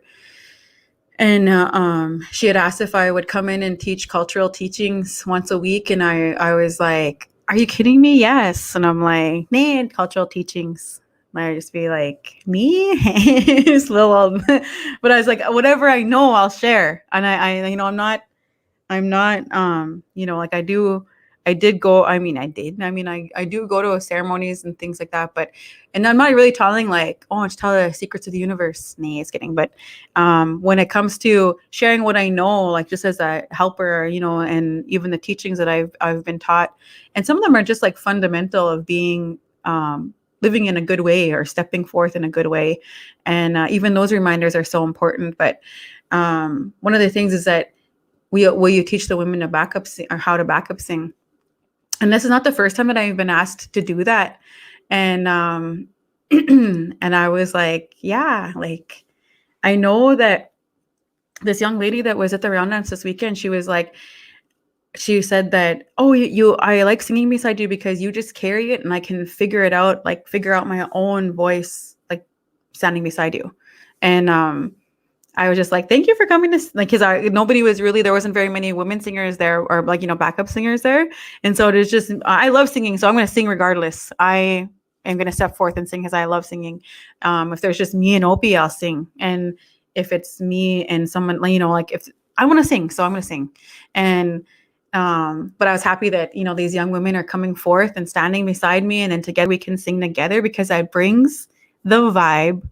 and she had asked if I would come in and teach cultural teachings once a week. And I was like, are you kidding me? Yes. And I'm like, nah, cultural teachings. And I would just be like, me? Just little, but I was like, whatever I know, I'll share. And I'm not, like I did go, I do go to ceremonies and things like that, and I'm not really telling like, oh, just tell the secrets of the universe. Nah, it's kidding. But when it comes to sharing what I know, like just as a helper, and even the teachings that I've been taught, and some of them are just like fundamental of being, living in a good way, or stepping forth in a good way. And even those reminders are so important. But one of the things is that will you teach the women to back up sing, or how to back up sing? And this is not the first time that I've been asked to do that. And and I was like, yeah, like I know that this young lady that was at the round dance this weekend, she was like, she said that, oh, I like singing beside you because you just carry it, and I can figure it out, like figure out my own voice, like standing beside you. And I was just like, thank you for coming to, like, because there wasn't very many women singers there, or like, backup singers there. And so it was just, I love singing. So I'm going to sing regardless. I am going to step forth and sing because I love singing. If there's just me and Opie, I'll sing. And if it's me and someone, like if I want to sing, so I'm going to sing. And, but I was happy that, these young women are coming forth and standing beside me, and then together we can sing together, because that brings the vibe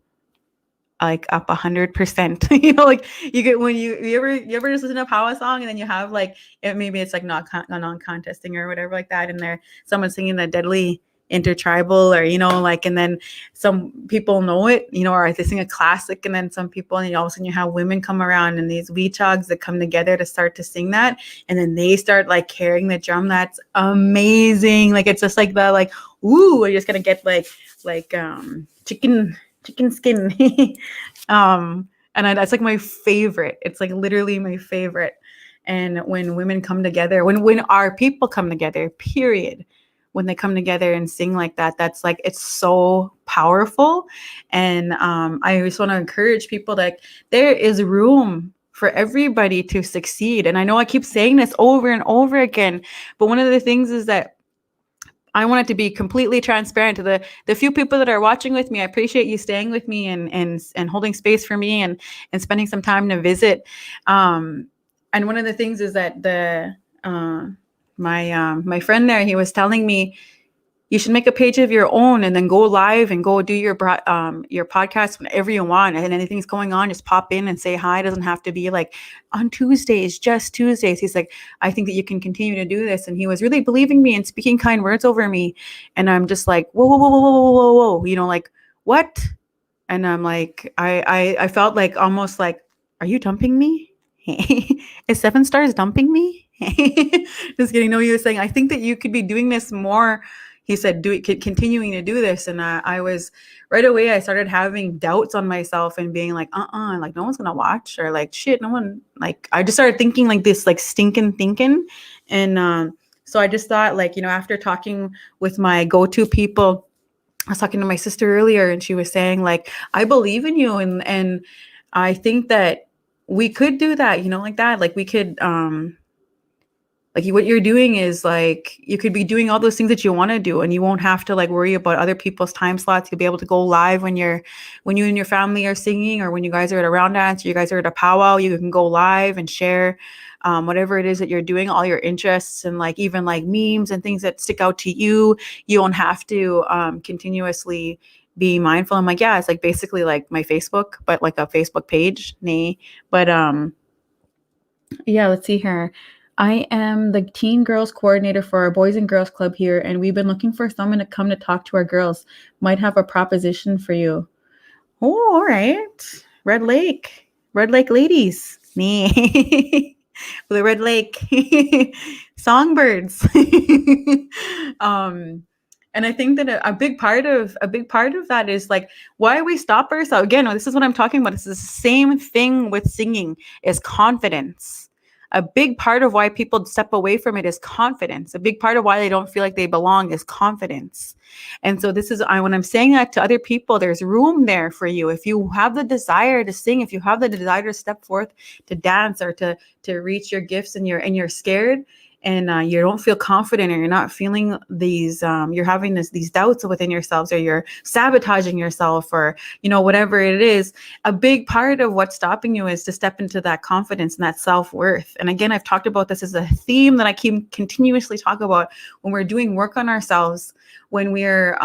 like up 100%. Like you get, when you ever just listen to a powwow song, and then you have like, maybe it's like not non-contesting or whatever like that, and there someone's singing the deadly intertribal, or like, and then some people know it, or they sing a classic, and then some people, and all of a sudden you have women come around, and these weechogs that come together to start to sing that, and then they start like carrying the drum. That's amazing. Like it's just like the, like, ooh, you're just gonna get like chicken skin. That's like my favorite. It's like literally my favorite. And when women come together, when our people come together, period, when they come together and sing like that, that's like, it's so powerful. And I just want to encourage people that there is room for everybody to succeed. And I know I keep saying this over and over again, but one of the things is that I want it to be completely transparent to the few people that are watching with me. I appreciate you staying with me and holding space for me and spending some time to visit. And one of the things is that my friend there, he was telling me you should make a page of your own and then go live and go do your podcast whenever you want. And anything's going on, just pop in and say hi. It doesn't have to be like on Tuesdays, just Tuesdays. He's like, I think that you can continue to do this. And he was really believing me and speaking kind words over me. And I'm just like, whoa, whoa, whoa, whoa, whoa, whoa, whoa, like, what? And I'm like, I felt like almost like, are you dumping me? Is 7 Stars dumping me? Just kidding. No, he was saying, I think that you could be doing this more. He said, continuing to do this. And I was right away, I started having doubts on myself and being like, like no one's going to watch, or like, shit, no one, like, I just started thinking like this, like stinking thinking. And so I just thought like, after talking with my go-to people, I was talking to my sister earlier and she was saying like, I believe in you. And I think that we could do that, like that. Like we could, like what you're doing is like, you could be doing all those things that you want to do and you won't have to like worry about other people's time slots. You'll be able to go live when you and your family are singing, or when you guys are at a round dance, or you guys are at a powwow, you can go live and share whatever it is that you're doing, all your interests, and like even like memes and things that stick out to you. You don't have to continuously be mindful. I'm like, yeah, it's like basically like my Facebook, but like a Facebook page. But yeah, let's see here. I am the teen girls coordinator for our boys and girls club here, and we've been looking for someone to come to talk to our girls. Might have a proposition for you. Oh, all right. Red Lake ladies. The Red Lake songbirds. And I think that a big part of that is like why we stop ourselves. Again, this is what I'm talking about. It's the same thing with singing, is confidence. A big part of why people step away from it is confidence. A big part of why they don't feel like they belong is confidence. And so this is when I'm saying that to other people, there's room there for you. If you have the desire to sing, if you have the desire to step forth, to dance, or to reach your gifts, and you're scared, and you don't feel confident, or you're not feeling these, you're having these doubts within yourselves, or you're sabotaging yourself, or, whatever it is, a big part of what's stopping you is to step into that confidence and that self-worth. And again, I've talked about this as a theme that I keep continuously talk about when we're doing work on ourselves, when we're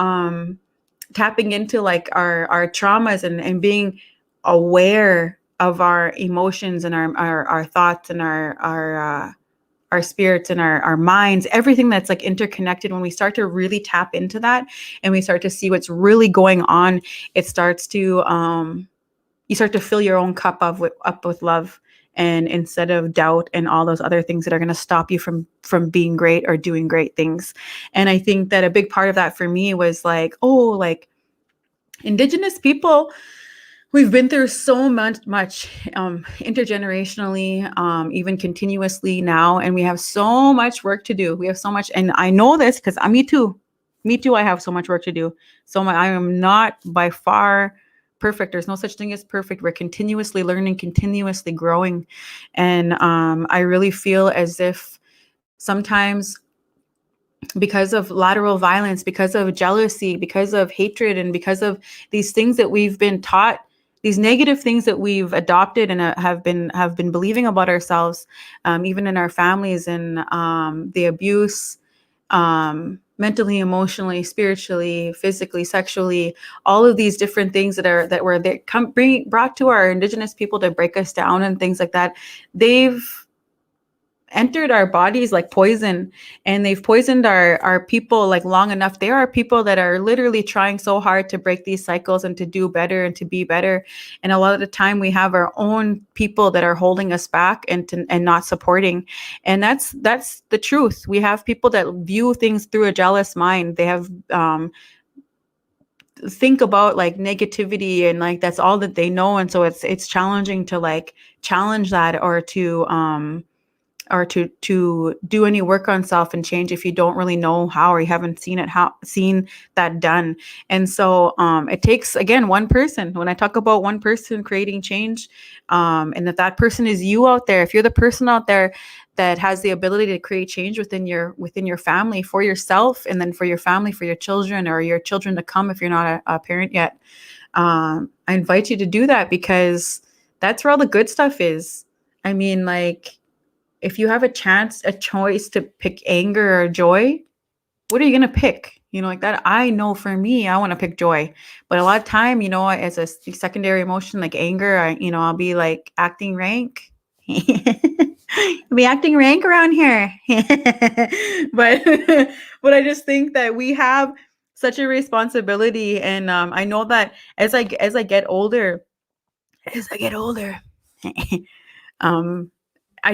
tapping into like our traumas and being aware of our emotions and our thoughts and our spirits and our minds, everything that's like interconnected. When we start to really tap into that and we start to see what's really going on, it starts to, you start to fill your own cup up with love, and instead of doubt and all those other things that are going to stop you from being great or doing great things. And I think that a big part of that for me was like, like Indigenous people, we've been through so much intergenerationally, even continuously now, and we have so much work to do. We have so much, and I know this because me too. I have so much work to do. I am not by far perfect. There's no such thing as perfect. We're continuously learning, continuously growing, and I really feel as if sometimes, because of lateral violence, because of jealousy, because of hatred, and because of these things that we've been taught, these negative things that we've adopted and have been believing about ourselves, even in our families, and the abuse, mentally, emotionally, spiritually, physically, sexually, all of these different things that were brought to our Indigenous people to break us down and things like that. They've entered our bodies like poison, and they've poisoned our people like long enough. There are people that are literally trying so hard to break these cycles and to do better and to be better, and a lot of the time we have our own people that are holding us back and not supporting. And that's the truth. We have people that view things through a jealous mind. They have think about like negativity, and like that's all that they know. And so it's challenging to like challenge that, or to or to do any work on self and change if you don't really know how, or you haven't seen that done. And so it takes, again, one person. When I talk about one person creating change, and if that person is you out there, if you're the person out there that has the ability to create change within your family, for yourself, and then for your family, for your children, or your children to come if you're not a parent yet, I invite you to do that, because that's where all the good stuff is. I mean, like, if you have a choice to pick anger or joy, what are you going to pick? Like that. I know for me, I want to pick joy, but a lot of time, as a secondary emotion, like anger, I'll be like acting rank. I'll be acting rank around here. but, but I just think that we have such a responsibility. And I know that as I get older, I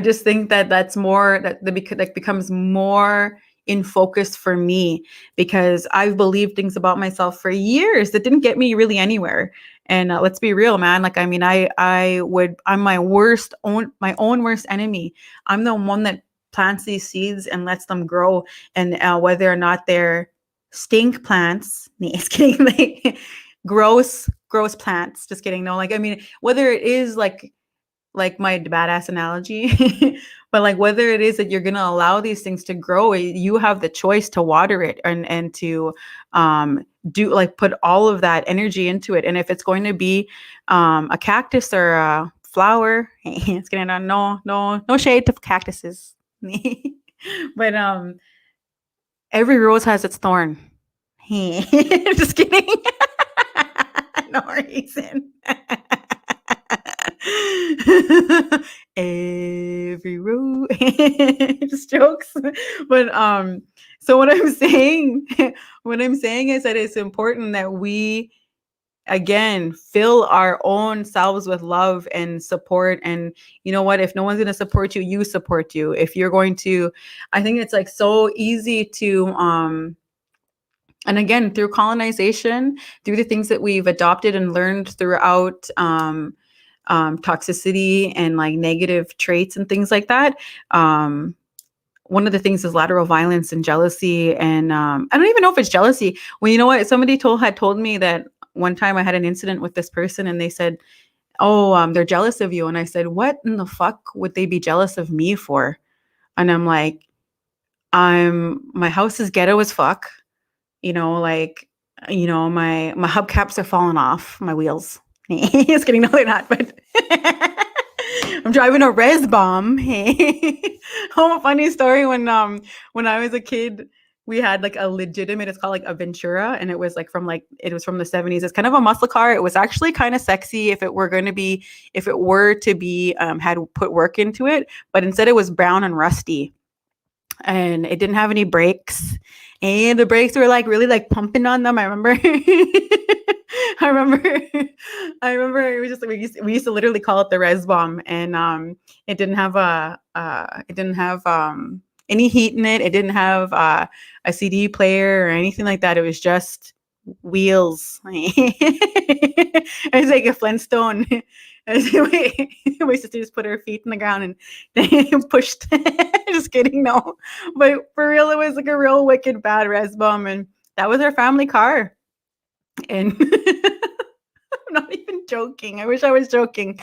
just think that that's more that becomes more in focus for me, because I've believed things about myself for years that didn't get me really anywhere. And let's be real, man. Like, I mean, I'm my own worst enemy. I'm the one that plants these seeds and lets them grow. And whether or not they're stink plants, just kidding, like gross plants, just kidding. No, like, I mean, whether it is like my badass analogy, but like whether it is that you're going to allow these things to grow, you have the choice to water it and to put all of that energy into it. And if it's going to be a cactus or a flower, it's going to no shade to cactuses, but every rose has its thorn. Just kidding. No reason. Every road. Just jokes. But so what I'm saying is that it's important that we, again, fill our own selves with love and support. And you know what, if no one's going to support you, you support you. If you're going to, I think it's like so easy to and again, through colonization, through the things that we've adopted and learned throughout toxicity and like negative traits and things like that. One of the things is lateral violence and jealousy. And I don't even know if it's jealousy. Well, you know what? Somebody had told me that one time I had an incident with this person, and they said, "Oh, they're jealous of you." And I said, "What in the fuck would they be jealous of me for?" And I'm like, my house is ghetto as fuck. My hubcaps are falling off my wheels. Just kidding. No, they're not. But I'm driving a res bomb. Oh, funny story. When I was a kid, we had like a legitimate, it's called like a Ventura, and it was from the 70s. It's kind of a muscle car. It was actually kind of sexy if it were to be had put work into it, but instead it was brown and rusty, and it didn't have any brakes. And the brakes were like really like pumping on them. I remember. I remember it was just we used to literally call it the res bomb, and it didn't have any heat in it. It didn't have a CD player or anything like that. It was just wheels. It was like a Flintstone. My sister just put her feet in the ground and pushed. Just kidding, no. But for real, it was like a real wicked bad res bomb, and that was our family car. And I'm not even joking. I wish I was joking.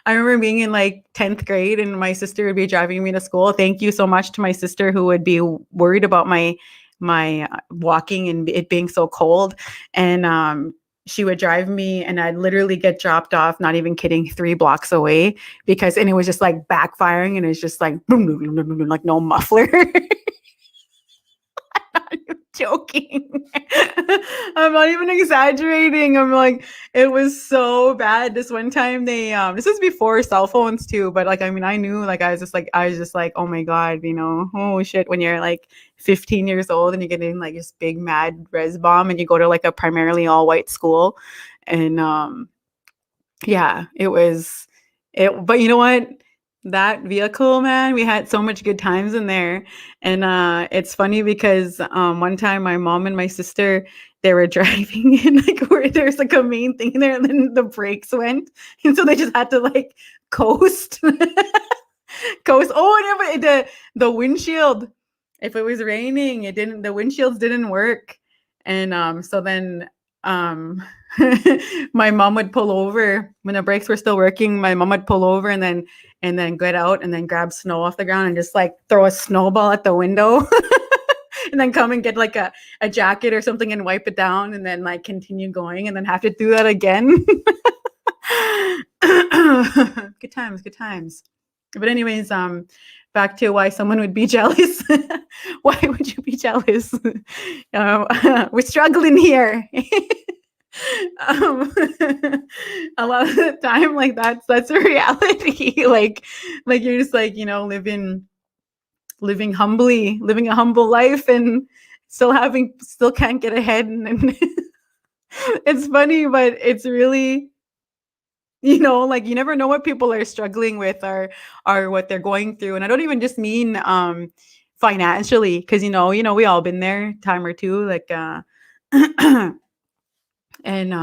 I remember being in like 10th grade, and my sister would be driving me to school. Thank you so much to my sister, who would be worried about my walking and it being so cold. And she would drive me, and I'd literally get dropped off, not even kidding, 3 blocks away, and it was just like backfiring, and it's just like boom, boom, boom, boom, boom, like no muffler. Joking. I'm not even exaggerating. I'm like, it was so bad. This one time this was before cell phones too, but like, I mean, I knew, like, I was just like, oh my God, oh shit, when you're like 15 years old and you're getting like this big mad res bomb, and you go to like a primarily all white school. And yeah, but you know what? That vehicle, man, we had so much good times in there. And it's funny because one time my mom and my sister, they were driving in like where there's like a main thing there, and then the brakes went, and so they just had to like coast. Coast. Oh, and the windshield. If it was raining, it didn't. The windshields didn't work, and so then um, my mom would pull over when the brakes were still working. My mom would pull over and then get out and then grab snow off the ground and just like throw a snowball at the window. And then come and get like a jacket or something and wipe it down and then like continue going and then have to do that again. Good times, good times. But anyways, back to why someone would be jealous. Why would you be jealous? We're struggling here. um, a lot of the time, like that's a reality. Like you're just like, living humbly, living a humble life and still can't get ahead. And it's funny, but it's really, like you never know what people are struggling with or what they're going through. And I don't even just mean financially, because we all been there time or two, like and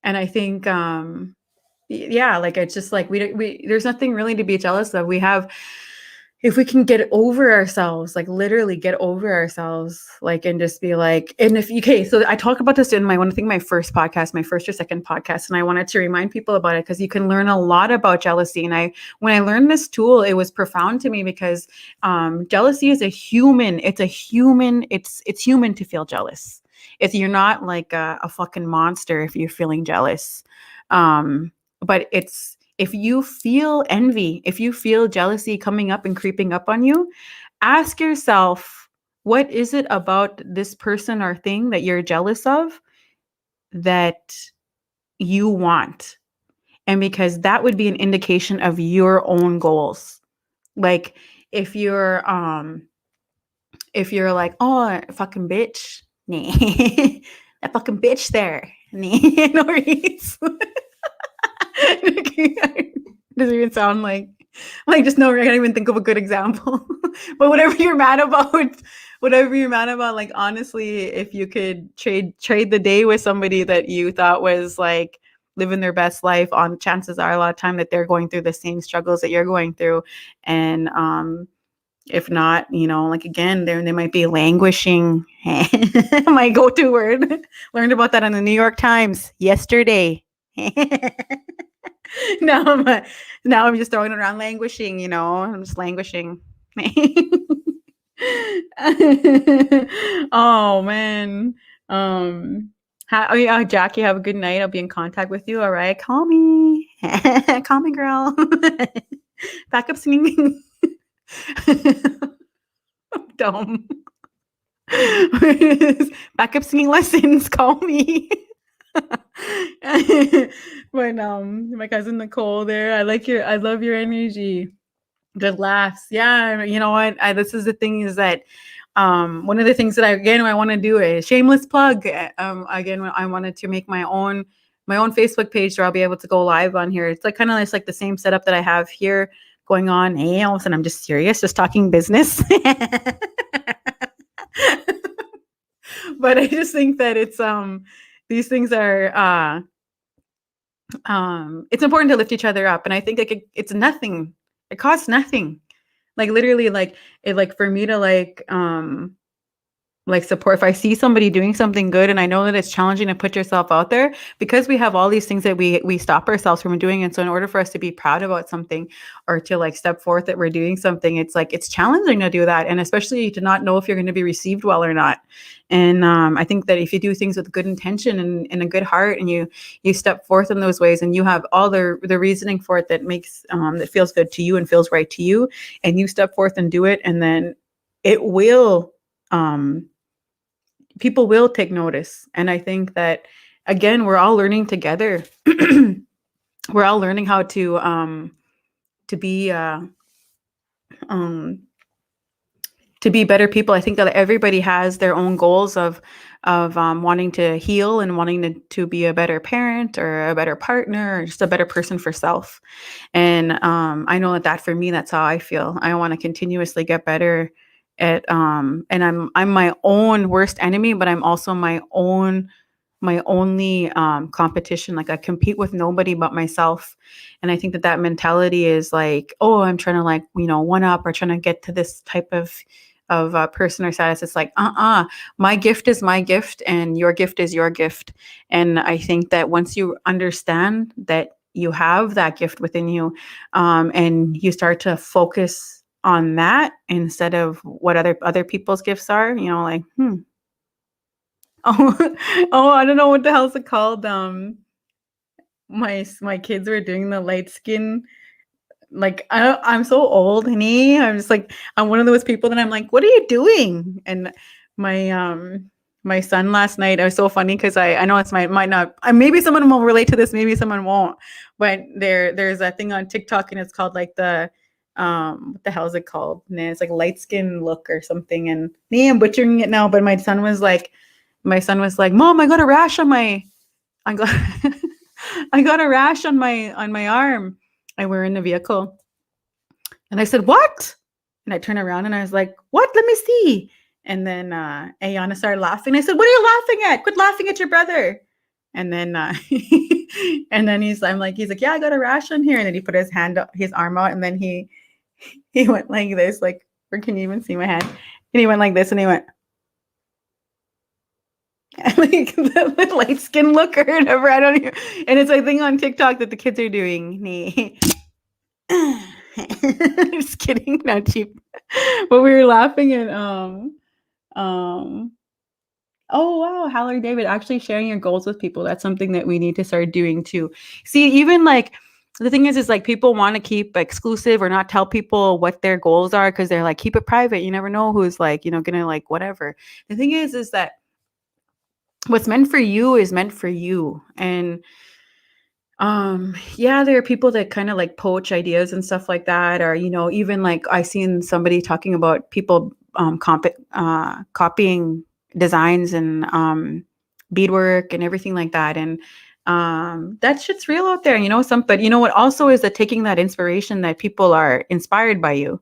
I think yeah, like it's just like we there's nothing really to be jealous of. If we can get over ourselves, like literally get over ourselves, like, and just be like, and okay, so I talk about this in my first podcast, my first or second podcast, and I wanted to remind people about it because you can learn a lot about jealousy. And when I learned this tool, it was profound to me because jealousy is it's human to feel jealous. If you're not like a fucking monster if you're feeling jealous, but if you feel envy, if you feel jealousy coming up and creeping up on you, ask yourself, what is it about this person or thing that you're jealous of that you want? And because that would be an indication of your own goals. Like if you're like, oh, fucking bitch, nah, that fucking bitch there, nah, no worries. Doesn't even sound like just no, I can't even think of a good example. But whatever you're mad about, like honestly, if you could trade the day with somebody that you thought was like living their best life, on chances are a lot of time that they're going through the same struggles that you're going through. And if not, like again, they might be languishing. My go-to word. Learned about that in the New York Times yesterday. now I'm just throwing it around, languishing. I'm just languishing. Oh man. Oh yeah, Jackie, have a good night. I'll be in contact with you. All right, call me. Call me, girl. Backup singing. Dumb. Backup singing lessons. Call me. But my cousin Nicole there, I love your energy. Good laughs. Yeah, you know what? This is the thing is that one of the things that I want to do a shameless plug. Again, I wanted to make my own Facebook page where I'll be able to go live on here. It's like kind of like the same setup that I have here going on. Hey, all of a sudden I'm just serious, just talking business. But I just think that it's these things are it's important to lift each other up. And I think it's nothing. It costs nothing. Like literally, like it, like for me to like support, if I see somebody doing something good and I know that it's challenging to put yourself out there, because we have all these things that we stop ourselves from doing. And so in order for us to be proud about something or to like step forth that we're doing something, it's like it's challenging to do that, and especially to not know if you're going to be received well or not. And I think that if you do things with good intention and a good heart, and you step forth in those ways, and you have all the reasoning for it that makes that feels good to you and feels right to you, and you step forth and do it, and then it will people will take notice. And I think that again, we're all learning together. We're all learning how to be better people. I think that everybody has their own goals of wanting to heal and wanting to be a better parent or a better partner or just a better person for self. And I know that for me, that's how I feel. I want to continuously get better at and I'm my own worst enemy, but I'm also my own my only competition. Like I compete with nobody but myself. And I think that that mentality is like, oh, I'm trying to like, one up or trying to get to this type of person or status. It's like, my gift is my gift and your gift is your gift. And I think that once you understand that you have that gift within you, and you start to focus on that instead of what other people's gifts are, like, oh, oh, I don't know what the hell's it called. My kids were doing the light skin. Like I'm so old, honey. I'm just like I'm one of those people that I'm like, what are you doing? And my my son last night, it was so funny because I know it's might not maybe someone will relate to this, maybe someone won't. But there's a thing on TikTok and it's called like the what the hell is it called? And it's like light skin look or something. And me, I'm butchering it now, but my son was like, Mom, I got a rash on my I got I got a rash on my arm. And we're in the vehicle. And I said, What? And I turned around and I was like, What? Let me see. And then Ayana started laughing. I said, What are you laughing at? Quit laughing at your brother. And then and then he's like, Yeah, I got a rash on here. And then he put his arm out, and then he went like this, like, where can you even see my hand? And he went like this, and he went like the light skin look or whatever. I don't even, and it's a thing on TikTok that the kids are doing. Just kidding, not cheap. But we were laughing at um oh wow, Hallery David, actually sharing your goals with people. That's something that we need to start doing too. See, even like the thing is like people want to keep exclusive or not tell people what their goals are because they're like, keep it private. You never know who's like, gonna like whatever. The thing is that what's meant for you is meant for you. And yeah, there are people that kind of like poach ideas and stuff like that, or even like I seen somebody talking about people copying designs and beadwork and everything like that. And that shit's real out there. But you know what also is that taking that inspiration that people are inspired by you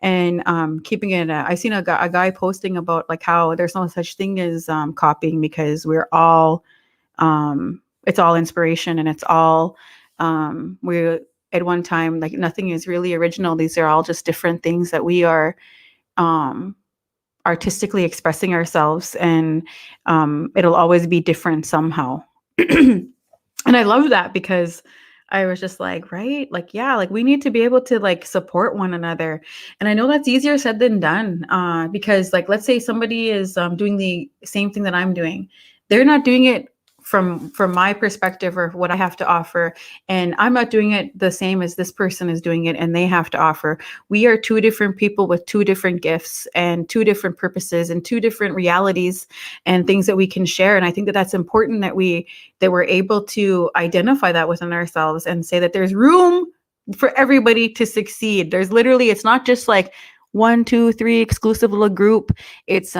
and keeping it. I seen a guy posting about like how there's no such thing as copying because we're all it's all inspiration and it's all we're at one time, like nothing is really original. These are all just different things that we are um, artistically expressing ourselves, and it'll always be different somehow. And I love that because I was just like, right? Like, yeah, like we need to be able to like support one another. And I know that's easier said than done because like, let's say somebody is doing the same thing that I'm doing. They're not doing it from my perspective or what I have to offer. And I'm not doing it the same as this person is doing it and they have to offer. We are two different people with two different gifts and two different purposes and two different realities and things that we can share. And I think that that's important that we're able to identify that within ourselves and say that there's room for everybody to succeed. There's literally, it's not just like 1, 2, 3 exclusive little group. It's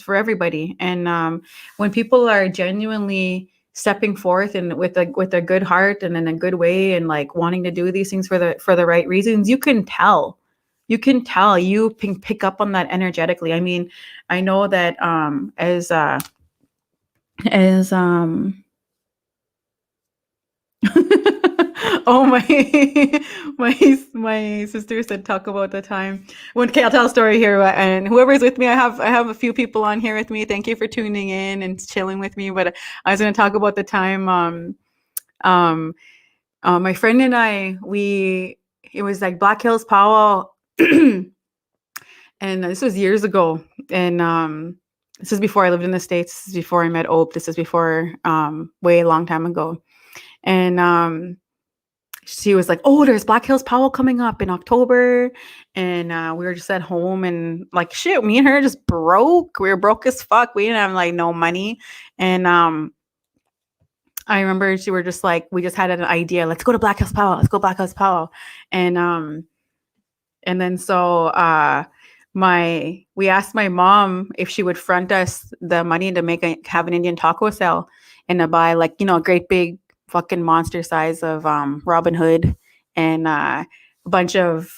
for everybody. And when people are genuinely stepping forth and with a good heart and in a good way and like wanting to do these things for the right reasons, you can tell. You can pick up on that energetically. I mean, I know that as oh my my sister said talk about the time when, okay, I'll tell a story here, and whoever's with me, I have a few people on here with me. Thank you for tuning in and chilling with me. But I was going to talk about the time um my friend and I, it was like Black Hills Powwow. And this was years ago. And this is before I lived in the States. This is before I met Ope. This is before way a long time ago. And she was like, "Oh, there's Black Hills Powwow coming up in October." And we were just at home and like shit, me and her just broke. We were broke as fuck. We didn't have like no money. And I remember she were just like, we just had an idea. Let's go to Black Hills Powwow. Let's go Black Hills Powwow. And then so we asked my mom if she would front us the money to have an Indian taco sale and to buy like, a great big fucking monster size of Robin Hood and a bunch of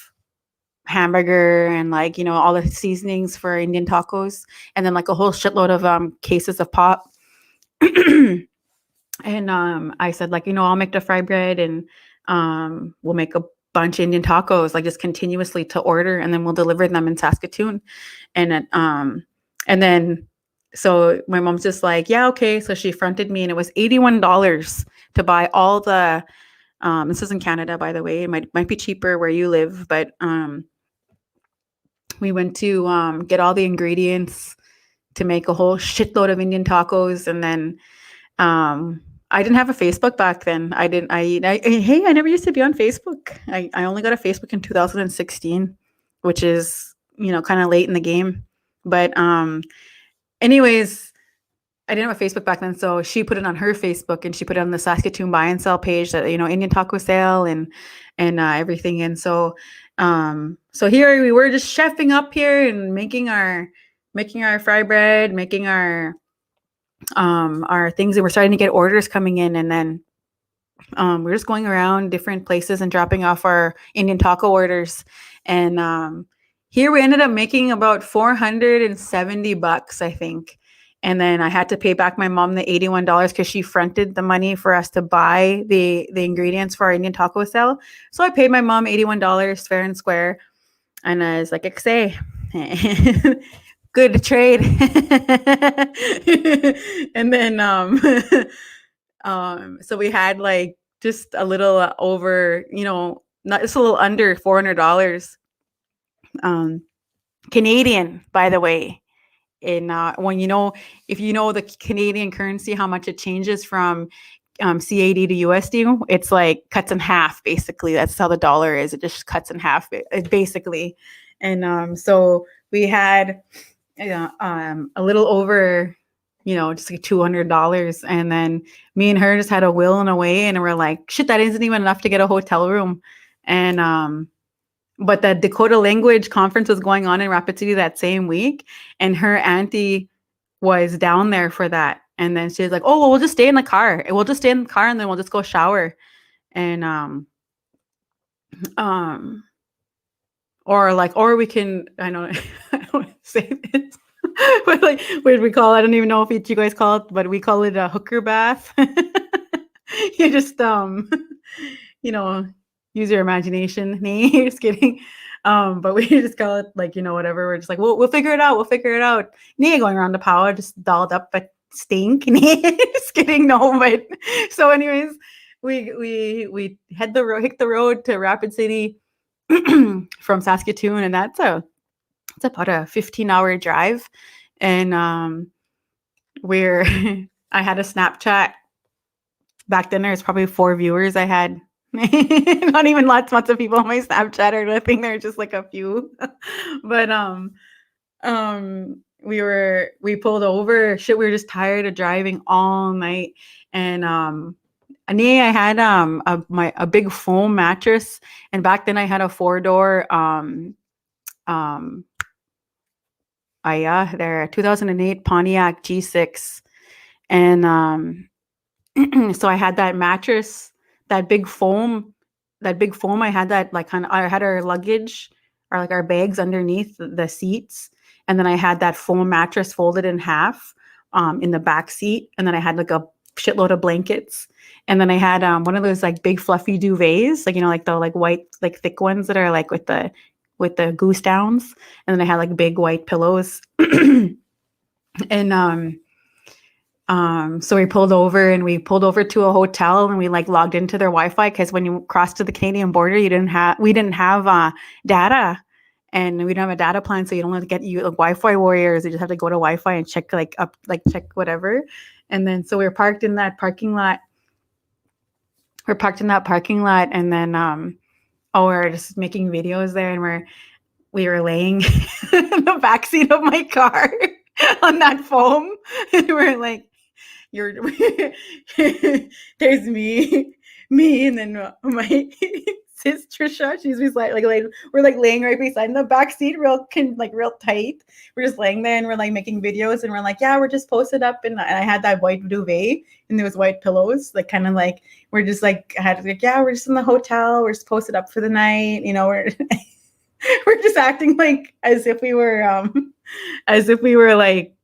hamburger and like, all the seasonings for Indian tacos, and then like a whole shitload of cases of pop. And I said, like, I'll make the fry bread, and we'll make a bunch of Indian tacos, like just continuously to order, and then we'll deliver them in Saskatoon. And then so my mom's just like, yeah, okay. So she fronted me, and it was $81 to buy all the this is in Canada, by the way. It might be cheaper where you live, but we went to get all the ingredients to make a whole shitload of Indian tacos. And then I didn't have a Facebook back then. Hey, I never used to be on Facebook. I only got a Facebook in 2016, which is, kind of late in the game. But anyways, I didn't have a Facebook back then. So she put it on her Facebook, and she put it on the Saskatoon buy and sell page that, Indian taco sale and everything. And so here we were just chefing up here and making our fry bread, making our things, and we're starting to get orders coming in. And then we're just going around different places and dropping off our Indian taco orders. And here we ended up making about $470, I think. And then I had to pay back my mom the $81 because she fronted the money for us to buy the ingredients for our Indian taco sale. So I paid my mom $81 fair and square. And I was like, "Say, good trade." And then so we had like just a little over, not just a little under $400 Canadian, by the way. In when if you know the Canadian currency, how much it changes from CAD to USD, it's like cuts in half, basically. That's how the dollar is. It just cuts in half, basically. And so we had a little over, just like $200. And then me and her just had a will and a way, and we're like, shit, that isn't even enough to get a hotel room. And but the Dakota language conference was going on in Rapid City that same week, and her auntie was down there for that. And then she was like, "Oh, well, we'll just stay in the car. We'll just stay in the car, and then we'll just go shower." And or we can, I don't want to say this, but like, what do we call it? I don't even know if you guys call it, but we call it a hooker bath. You just use your imagination. Just kidding. But we just call it like, whatever. We're just like, we'll figure it out. We'll figure it out. Going around the power, just dolled up, but stink. Just kidding. No, but so anyways, we hit the road to Rapid City from Saskatoon, and it's about a 15-hour drive. And I had a Snapchat back then. There's probably 4 viewers I had. Not even lots of people on my Snapchat or nothing. There are just like a few. But we pulled over. Shit, we were just tired of driving all night. And I had a big foam mattress, and back then I had a 4-door 2008 Pontiac G6. And so I had that mattress, that big foam. I had that, like, I had our luggage, or like our bags underneath the seats, and then I had that foam mattress folded in half in the back seat, and then I had like a shitload of blankets, and then I had one of those like big fluffy duvets, like, like the like white, like thick ones that are like with the goose downs, and then I had like big white pillows. And so we pulled over to a hotel, and we like logged into their Wi-Fi, because when you cross to the Canadian border, we didn't have data, and we don't have a data plan. So you don't have to get Wi-Fi warriors. You just have to go to Wi-Fi and check check whatever. And then, so we were parked in that parking lot. And then, we're just making videos there, and we were laying in the backseat of my car on that foam. And we're like, there's me, and then my sister Trisha, she's just like we're like laying right beside in the back seat, real tight. We're just laying there, and we're like making videos, and we're like, yeah, we're just posted up, and I had that white duvet, and there was white pillows, like kind of like we're just like, I had like, yeah, we're just in the hotel, we're just posted up for the night, we're we're acting like as if we were like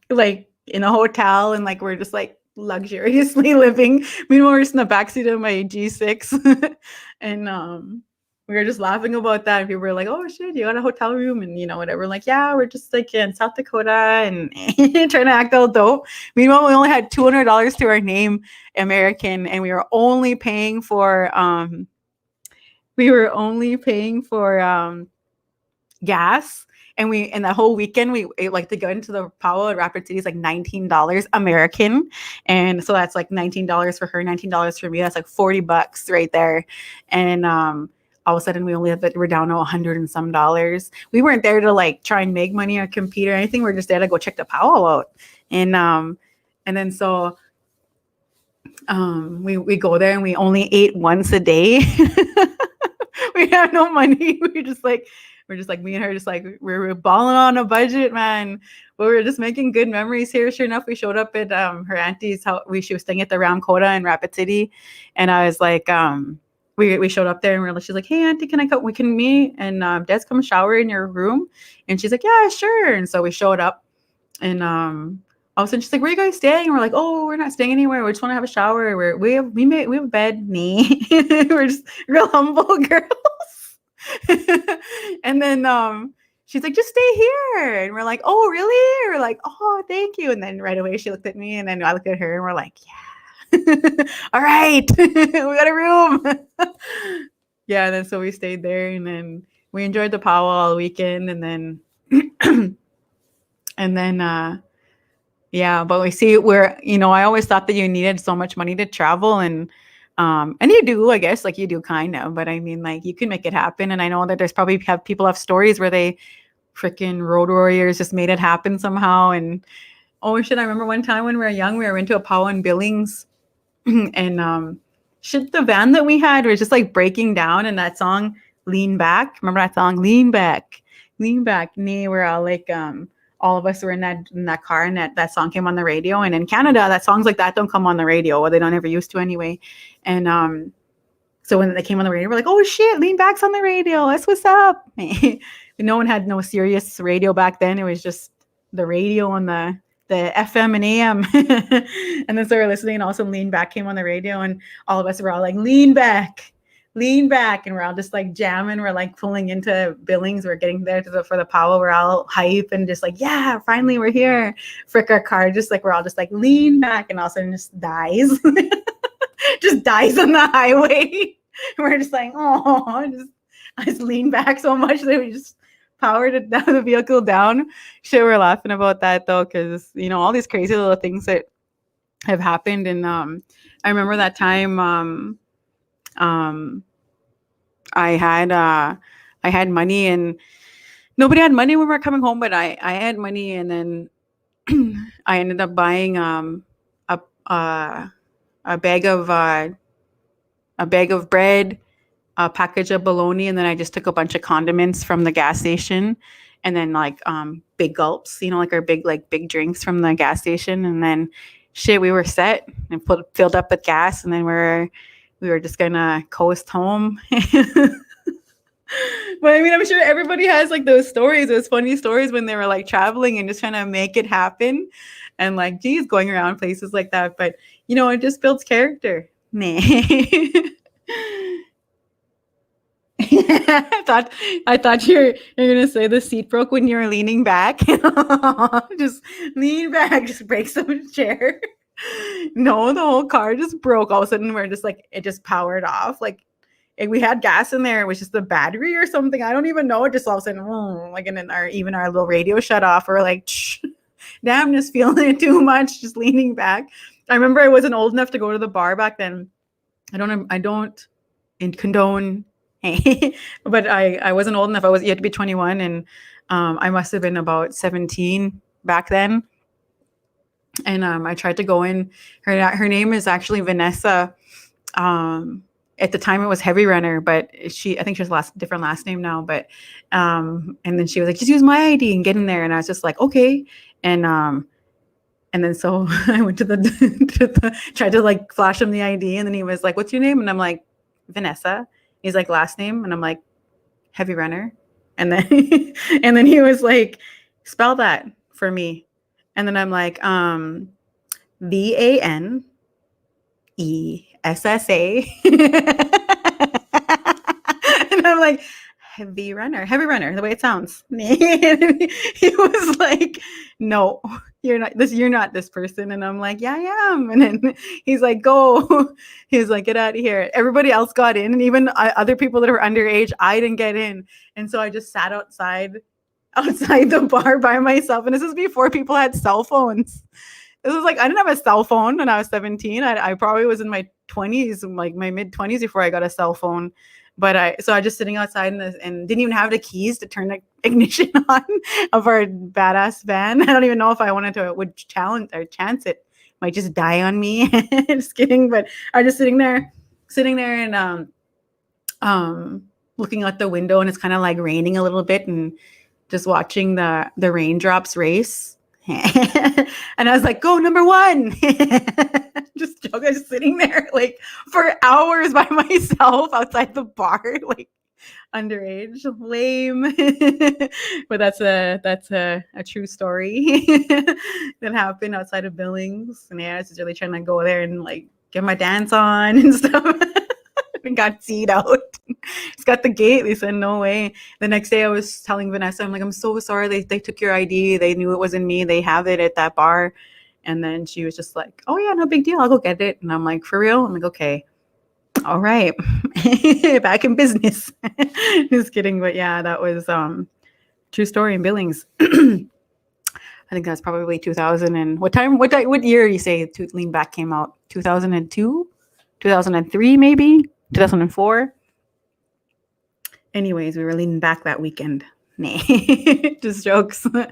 like in a hotel and like we're just like luxuriously living. Meanwhile, we're just in the backseat of my G6 and we were just laughing about that. People were like, "Oh shit, you got a hotel room?" And whatever. Like, yeah, we're just like in South Dakota and trying to act all dope. Meanwhile, we only had $200 to our name, American, and we were only paying for gas. And that whole weekend we like to go into the Powell at Rapid City is like $19 American. And so that's like $19 for her, $19 for me. That's like $40 right there. And all of a sudden we're down to $100 and some dollars. We weren't there to like try and make money or compete or anything. We're just there to go check the Powell out. And then so we go there and we only ate once a day. We have no money. We're just like me and her, just like we're balling on a budget, man. But we were just making good memories here. Sure enough, we showed up at her auntie's house. She was staying at the Ramkota in Rapid City, and I was like, we showed up there and she's like, "Hey, auntie, can I come? We can meet and Des, come shower in your room." And she's like, "Yeah, sure." And so we showed up, and all of a sudden she's like, "Where are you guys staying?" And we're like, "Oh, we're not staying anywhere. We just want to have a shower. We have a bed." We're just real humble girls. And then she's like, "Just stay here." And we're like, "Oh, really?" We're like, "Oh, thank you." And then right away she looked at me and then I looked at her and we're like, "Yeah." All right. We got a room. Yeah, and then so we stayed there and then we enjoyed the Powwow all weekend and then yeah, but we see where, I always thought that you needed so much money to travel and you do, I guess, like you do kind of, but I mean, like you can make it happen. And I know that there's probably people have stories where they freaking road warriors just made it happen somehow. And oh shit, I remember one time when we were young, we were into a Powwow in Billings and shit, the van that we had was just like breaking down and that song, Lean Back. Remember that song, Lean Back, Lean Back? We're all like, all of us were in that car and that song came on the radio. And in Canada, that songs like that don't come on the radio, or they don't ever used to anyway. And so when they came on the radio, we're like, "Oh shit, Lean Back's on the radio. That's what's up." No one had no serious radio back then. It was just the radio on the FM and AM. And then so we're listening and also Lean Back came on the radio and all of us were all like, "Lean back. Lean back," and we're all just like jamming. We're like pulling into Billings. We're getting there for the Powwow. We're all hype and just like, "Yeah, finally we're here." Frick, our car just like we're all just like lean back, and all of a sudden just dies, just dies on the highway. We're just like, "Oh," I just leaned back so much that we just powered it down, the vehicle down. Shit, we're laughing about that though, because all these crazy little things that have happened. And I remember that time. I had money and nobody had money when we were coming home, but I had money, and then I ended up buying a bag of bread, a package of bologna, and then I just took a bunch of condiments from the gas station, and then like big gulps, like our big drinks from the gas station, and then shit, we were set and filled up with gas, and then we were just gonna coast home. But I mean, I'm sure everybody has like those funny stories when they were like traveling and just trying to make it happen, and like, geez, going around places like that. But it just builds character. Nah. I thought you're gonna say the seat broke when you were leaning back. Just lean back, just break some chair. No, the whole car just broke. All of a sudden, we're just like, it just powered off. Like, we had gas in there. It was just the battery or something. I don't even know. It just all of a sudden, like, and then our little radio shut off. We're like, damn, just feeling it too much, just leaning back. I remember I wasn't old enough to go to the bar back then. I don't condone. But I wasn't old enough. You had to be 21, and I must have been about 17 back then. And I tried to go in. Her name is actually Vanessa. At the time it was Heavy Runner, but I think she has different last name now. But and then she was like, "Just use my ID and get in there." And I was just like, "Okay." And then so I went to tried to like flash him the ID, and then he was like, "What's your name?" And I'm like, "Vanessa." He's like, "Last name?" And I'm like, "Heavy Runner." And then and then he was like, spell that for me. And then I'm like, VANESSA. And I'm like, heavy runner, the way it sounds. He was like, no, you're not this person. And I'm like, yeah, I am. And then he's like, go. He's like, get out of here. Everybody else got in, and even other people that were underage, I didn't get in. And so I just sat outside the bar by myself. And this is before people had cell phones. This was like, I didn't have a cell phone when I was 17. I probably was in my 20s, like my mid 20s, before I got a cell phone. But I just sitting outside and didn't even have the keys to turn the ignition on of our badass van. I don't even know if I would chance it. Might just die on me. Just kidding. But I was just sitting there and looking out the window, and it's kind of like raining a little bit, and just watching the raindrops race. And I was like, go number 1. just sitting there like for hours by myself outside the bar, like underage, lame. But that's a true story that happened outside of Billings. And yeah, I was really trying to go there and like get my dance on and stuff. And got seed out. It's got the gate. They said, no way. The next day I was telling Vanessa, I'm like, I'm so sorry. They took your ID. They knew it wasn't me. They have it at that bar. And then she was just like, oh yeah, no big deal. I'll go get it. And I'm like, for real? I'm like, okay. All right. Back in business. Just kidding. But yeah, that was true story in Billings. I think that's probably 2000 and what year you say Lean Back came out? 2002? 2003 maybe? 2004. Anyways, we were leaning back that weekend. Nah, just jokes. But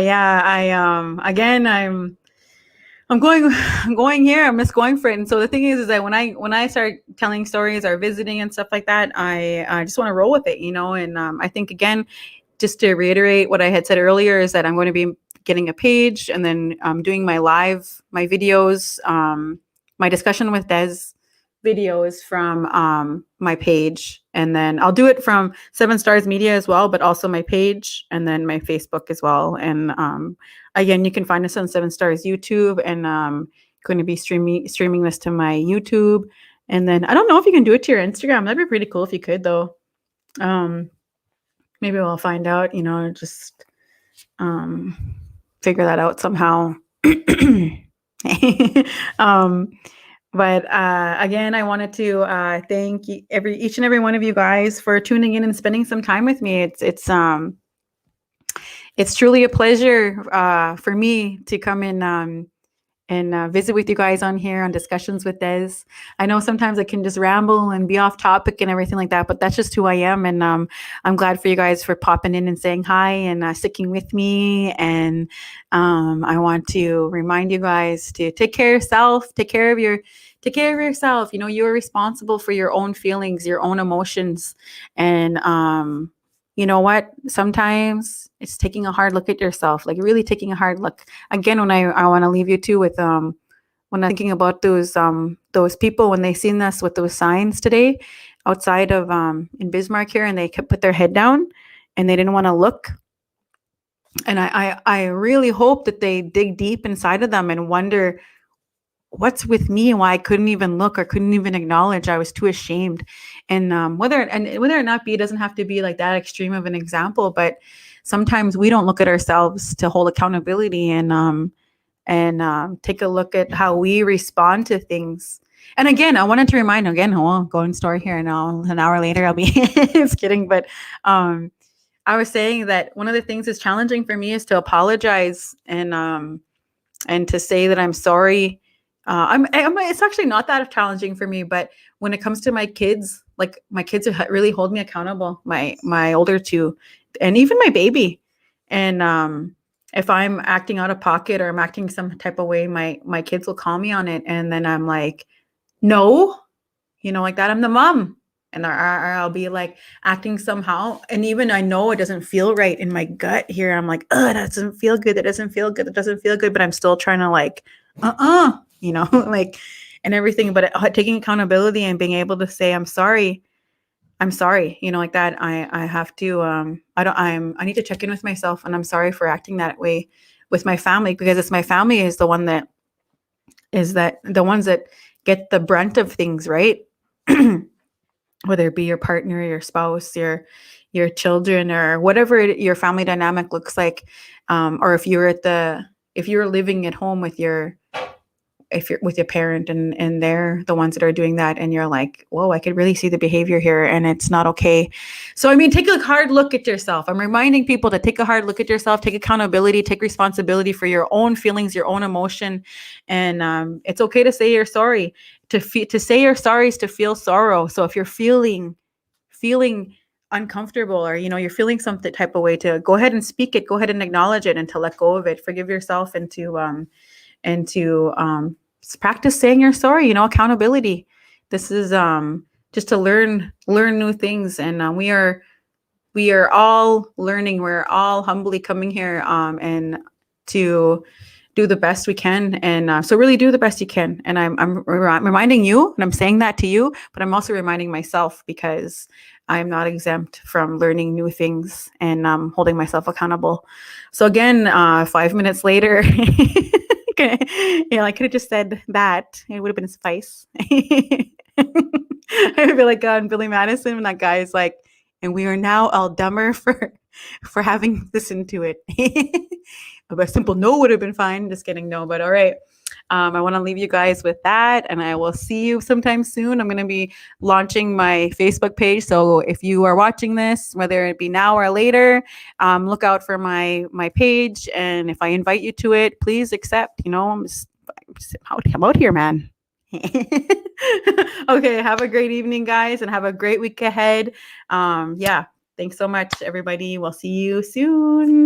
yeah, again, I'm going here. I miss going for it. And so the thing is that when I start telling stories or visiting and stuff like that, I just want to roll with it, And I think, again, just to reiterate what I had said earlier, is that I'm going to be getting a page, and then doing my videos, my discussion with Des videos from my page, and then I'll do it from 7 Stars Media as well, but also my page, and then my Facebook as well. And again, you can find us on 7 Stars YouTube, and going to be streaming this to my YouTube. And then I don't know if you can do it to your Instagram. That'd be pretty cool if you could, though. Maybe we'll find out, just figure that out somehow. But again, I wanted to thank each and every one of you guys for tuning in and spending some time with me. It's truly a pleasure for me to come in and visit with you guys on here on Discussions with Des. I know sometimes I can just ramble and be off topic and everything like that, but that's just who I am. And I'm glad for you guys for popping in and saying hi and sticking with me. And I want to remind you guys to take care of yourself, take care of yourself. You're responsible for your own feelings, your own emotions. And you know what? Sometimes it's taking a hard look at yourself, like really taking a hard look. Again, when I want to leave you too with when I'm thinking about those people when they seen us with those signs today outside of in Bismarck here, and they kept put their head down and they didn't want to look. And I really hope that they dig deep inside of them and wonder what's with me and why I couldn't even look or couldn't even acknowledge. I was too ashamed. And whether or not it doesn't have to be like that extreme of an example, but sometimes we don't look at ourselves to hold accountability and take a look at how we respond to things. And again, I wanted to remind going story here now, an hour later, I'll be just kidding. But I was saying that one of the things that's challenging for me is to apologize and to say that I'm sorry. It's actually not that challenging for me, but when it comes to my kids, like my kids really hold me accountable, my older two, and even my baby. And if I'm acting out of pocket or I'm acting some type of way, my kids will call me on it. And then I'm like, no, like that. I'm the mom. And I'll be like acting somehow. And even I know it doesn't feel right in my gut here. I'm like, that doesn't feel good. That doesn't feel good. That doesn't feel good. But I'm still trying to like, like, and everything. But taking accountability and being able to say, I'm sorry. I'm sorry, like that. I have to, I need to check in with myself, and I'm sorry for acting that way with my family, because it's my family is the one that the ones that get the brunt of things, right? Whether it be your partner, your spouse, your children, or whatever your family dynamic looks like. Or if you're living at home with your if you're with your parent, and they're the ones that are doing that, and you're like, whoa, I could really see the behavior here, and it's not okay. So I mean, take a hard look at yourself. I'm reminding people to take a hard look at yourself, take accountability, take responsibility for your own feelings, your own emotion. And it's okay to say you're sorry. To say you're sorry is to feel sorrow. So if you're feeling uncomfortable, or you're feeling some type of way, to go ahead and speak it, go ahead and acknowledge it, and to let go of it, forgive yourself, and to practice saying you're sorry. Accountability. This is just to learn new things, and we are all learning. We're all humbly coming here, and to do the best we can, and so really do the best you can. And I'm reminding you, and I'm saying that to you, but I'm also reminding myself, because I'm not exempt from learning new things, and holding myself accountable. So again, 5 minutes later, okay, I could have just said that. It would have been suffice. I would be like Billy Madison when that guy is like, and we are now all dumber for having listened to it. A simple no would have been fine. Just kidding, no. But all right. I want to leave you guys with that, and I will see you sometime soon. I'm going to be launching my Facebook page, so if you are watching this, whether it be now or later, look out for my page, and if I invite you to it, please accept. I'm out here, man. Okay, have a great evening, guys, and have a great week ahead. Yeah, thanks so much, everybody. We'll see you soon.